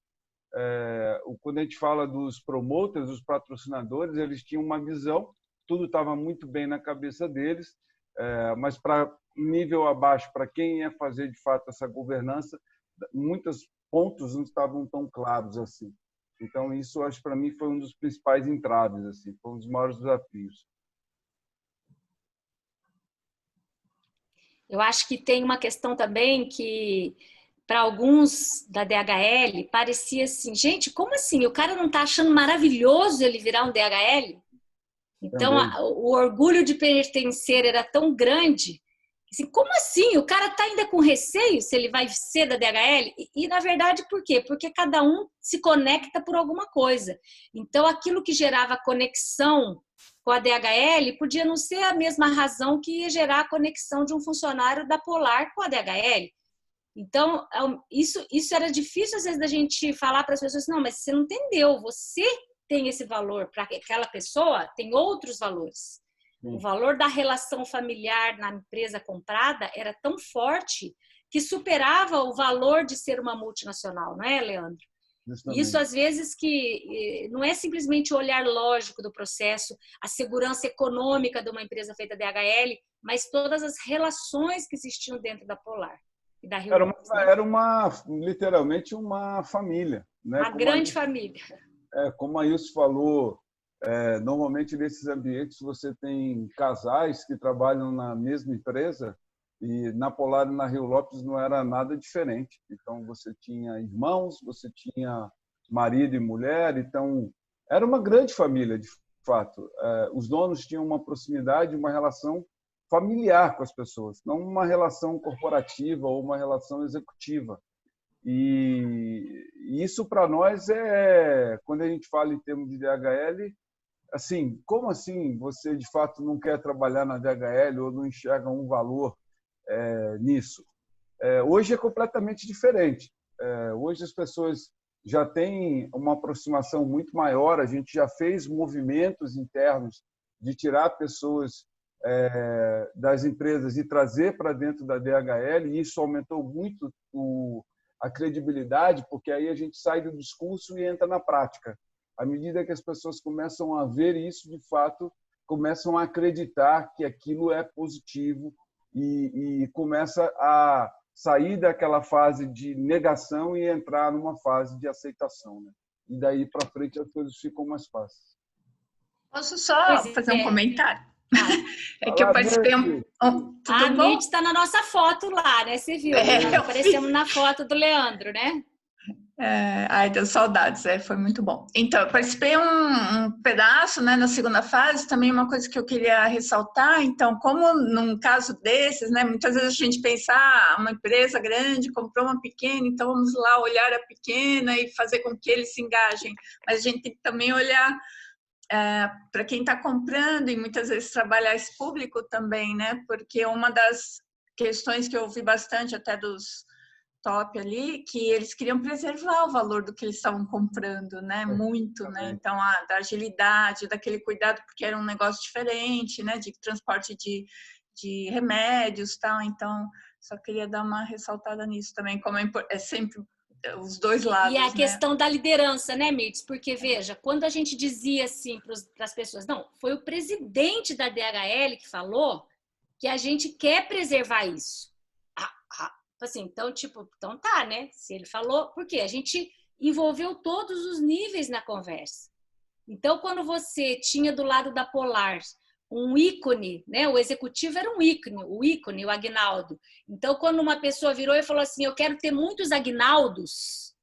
Quando a gente fala dos promoters, dos patrocinadores, eles tinham uma visão, tudo estava muito bem na cabeça deles, mas para nível abaixo, para quem ia fazer de fato essa governança, muitos pontos não estavam tão claros assim. Então, isso, acho, para mim, foi um dos principais entraves, assim, foi um dos maiores desafios. Eu acho que tem uma questão também que, para alguns da DHL, parecia assim, gente, como assim? O cara não está achando maravilhoso ele virar um DHL? Então, o orgulho de pertencer era tão grande, assim, como assim? O cara está ainda com receio se ele vai ser da DHL? E, na verdade, por quê? Porque cada um se conecta por alguma coisa. Então, aquilo que gerava conexão com a DHL podia não ser a mesma razão que ia gerar a conexão de um funcionário da Polar com a DHL. Então, isso era difícil, às vezes, da gente falar para as pessoas, não, mas você não entendeu, você tem esse valor, para aquela pessoa tem outros valores. O valor da relação familiar na empresa comprada era tão forte que superava o valor de ser uma multinacional, não é, Leandro? Justamente. Isso, às vezes, que não é simplesmente o olhar lógico do processo, a segurança econômica de uma empresa feita DHL, mas todas as relações que existiam dentro da Polar e da Rio Lopes, né? Era literalmente uma família. Né? Uma grande família. Como a Ilse falou, normalmente nesses ambientes você tem casais que trabalham na mesma empresa, e na Polar e na Rio Lopes não era nada diferente. Então, você tinha irmãos, você tinha marido e mulher, então era uma grande família, de fato. Os donos tinham uma proximidade, uma relação familiar com as pessoas, não uma relação corporativa ou uma relação executiva. E isso, para nós, quando a gente fala em termos de DHL, assim, como assim você, de fato, não quer trabalhar na DHL ou não enxerga um valor nisso? Hoje é completamente diferente. Hoje as pessoas já têm uma aproximação muito maior, a gente já fez movimentos internos de tirar pessoas das empresas e trazer para dentro da DHL, e isso aumentou muito a credibilidade, porque aí a gente sai do discurso e entra na prática. À medida que as pessoas começam a ver isso, de fato, começam a acreditar que aquilo é positivo e começa a sair daquela fase de negação e entrar numa fase de aceitação, né? E daí para frente as coisas ficam mais fáceis. Posso só fazer um comentário? É que eu participei a Mirth está na nossa foto lá, né? Você viu? Aparecemos na foto do Leandro, né? Ai, deu saudades, foi muito bom. Então, eu participei um pedaço, né, na segunda fase, também uma coisa que eu queria ressaltar. Então, como num caso desses, né, muitas vezes a gente pensa, uma empresa grande comprou uma pequena, então vamos lá olhar a pequena e fazer com que eles se engajem. Mas a gente tem que também olhar para quem está comprando e muitas vezes trabalhar esse público também, né, porque uma das questões que eu ouvi bastante até dos top ali, que eles queriam preservar o valor do que eles estavam comprando, né? Muito, né? Então, da agilidade, daquele cuidado, porque era um negócio diferente, né? De transporte de remédios, tal. Então, só queria dar uma ressaltada nisso também, como é sempre os dois lados. E a questão da liderança, né, Mirth? Porque, veja, quando a gente dizia assim para as pessoas, não, foi o presidente da DHL que falou que a gente quer preservar isso. Assim, então, então tá, né? Se ele falou, porque a gente envolveu todos os níveis na conversa. Então, quando você tinha do lado da Polar um ícone, né? O executivo era um ícone, o Aguinaldo. Então, quando uma pessoa virou e falou assim, eu quero ter muitos Aguinaldos,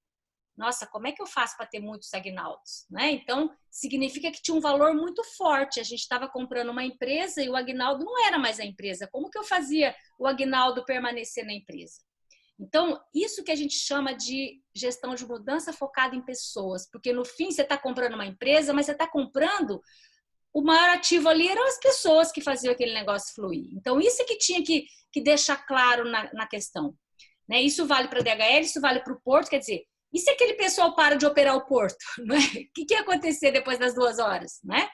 nossa, como é que eu faço para ter muitos Aguinaldos? Né? Então, significa que tinha um valor muito forte. A gente estava comprando uma empresa e o Aguinaldo não era mais a empresa. Como que eu fazia o Aguinaldo permanecer na empresa? Então, isso que a gente chama de gestão de mudança focada em pessoas, porque no fim você está comprando uma empresa, mas você está comprando, o maior ativo ali eram as pessoas que faziam aquele negócio fluir. Então, isso é que tinha que deixar claro na questão. Né? Isso vale para a DHL, isso vale para o Porto, quer dizer, e se aquele pessoal para de operar o Porto? Né? O que ia acontecer depois das 2 horas? Né?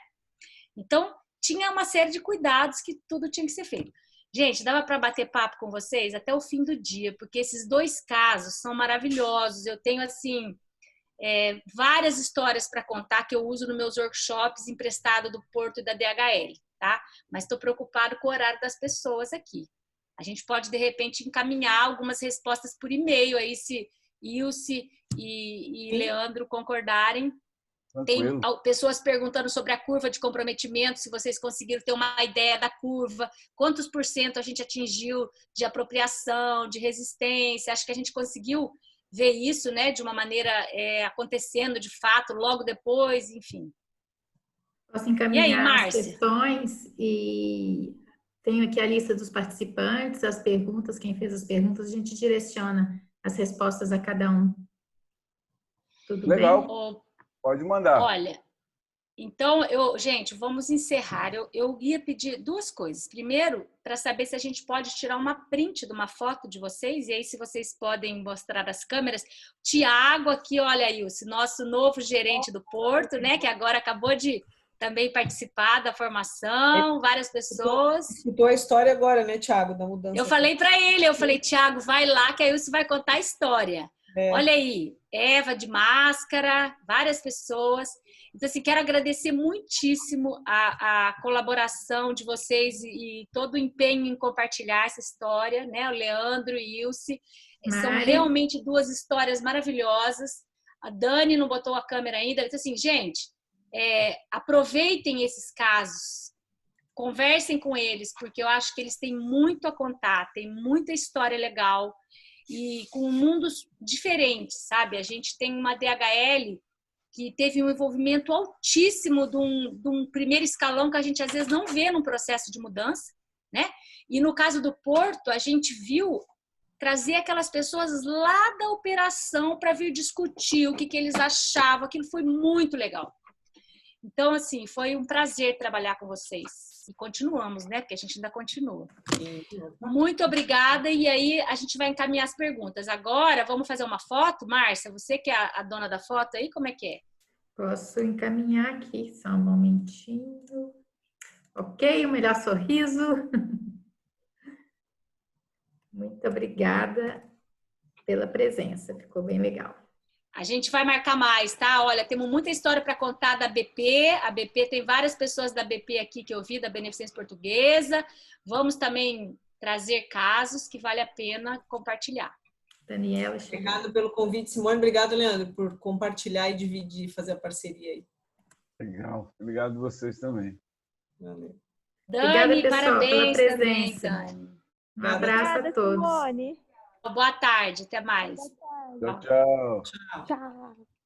Então, tinha uma série de cuidados que tudo tinha que ser feito. Gente, dava para bater papo com vocês até o fim do dia, porque esses 2 casos são maravilhosos. Eu tenho, assim, várias histórias para contar que eu uso nos meus workshops emprestado do Porto e da DHL, tá? Mas estou preocupado com o horário das pessoas aqui. A gente pode, de repente, encaminhar algumas respostas por e-mail aí, se Ilse e Leandro concordarem. Tem pessoas perguntando sobre a curva de comprometimento, se vocês conseguiram ter uma ideia da curva, quantos % a gente atingiu de apropriação, de resistência. Acho que a gente conseguiu ver isso, né, de uma maneira acontecendo de fato, logo depois, enfim. Posso encaminhar as questões e tenho aqui a lista dos participantes, as perguntas, quem fez as perguntas, a gente direciona as respostas a cada um. Tudo legal. bem? Pode mandar. Olha, então, gente, vamos encerrar. Eu ia pedir 2 coisas. Primeiro, para saber se a gente pode tirar uma print de uma foto de vocês, e aí se vocês podem mostrar as câmeras. Tiago aqui, olha aí, o nosso novo gerente do Porto, né, que agora acabou de também participar da formação, várias pessoas. Escutou a história agora, né, Tiago, da mudança. Eu falei para ele, Tiago, vai lá que aí você vai contar a história. Olha aí, Eva de máscara, várias pessoas. Então, assim, quero agradecer muitíssimo a colaboração de vocês e todo o empenho em compartilhar essa história, né? O Leandro e Ilse. São realmente 2 histórias maravilhosas. A Dani não botou a câmera ainda. Então, assim, gente, aproveitem esses casos, conversem com eles, porque eu acho que eles têm muito a contar, tem muita história legal. E com mundos diferentes, sabe? A gente tem uma DHL que teve um envolvimento altíssimo de um primeiro escalão que a gente às vezes não vê num processo de mudança, né? E no caso do Porto, a gente viu trazer aquelas pessoas lá da operação para vir discutir o que eles achavam. Aquilo foi muito legal. Então, assim, foi um prazer trabalhar com vocês. E continuamos, né? Porque a gente ainda continua. Muito obrigada. E aí, a gente vai encaminhar as perguntas. Agora, vamos fazer uma foto? Márcia, você que é a dona da foto aí, como é que é? Posso encaminhar aqui, só um momentinho. Ok, o melhor sorriso. Muito obrigada pela presença, ficou bem legal. A gente vai marcar mais, tá? Olha, temos muita história para contar da BP. A BP tem várias pessoas da BP aqui que eu vi, da Beneficência Portuguesa. Vamos também trazer casos que vale a pena compartilhar. Daniela, obrigado pelo convite, Simone. Obrigado, Leandro, por compartilhar e dividir, fazer a parceria aí. Legal. Obrigado a vocês também. Valeu. Dani, obrigada, pessoal, parabéns pela presença. também, Dani. Um abraço a todos. Boa tarde, até mais. Tchau, tchau. Tchau. Tchau.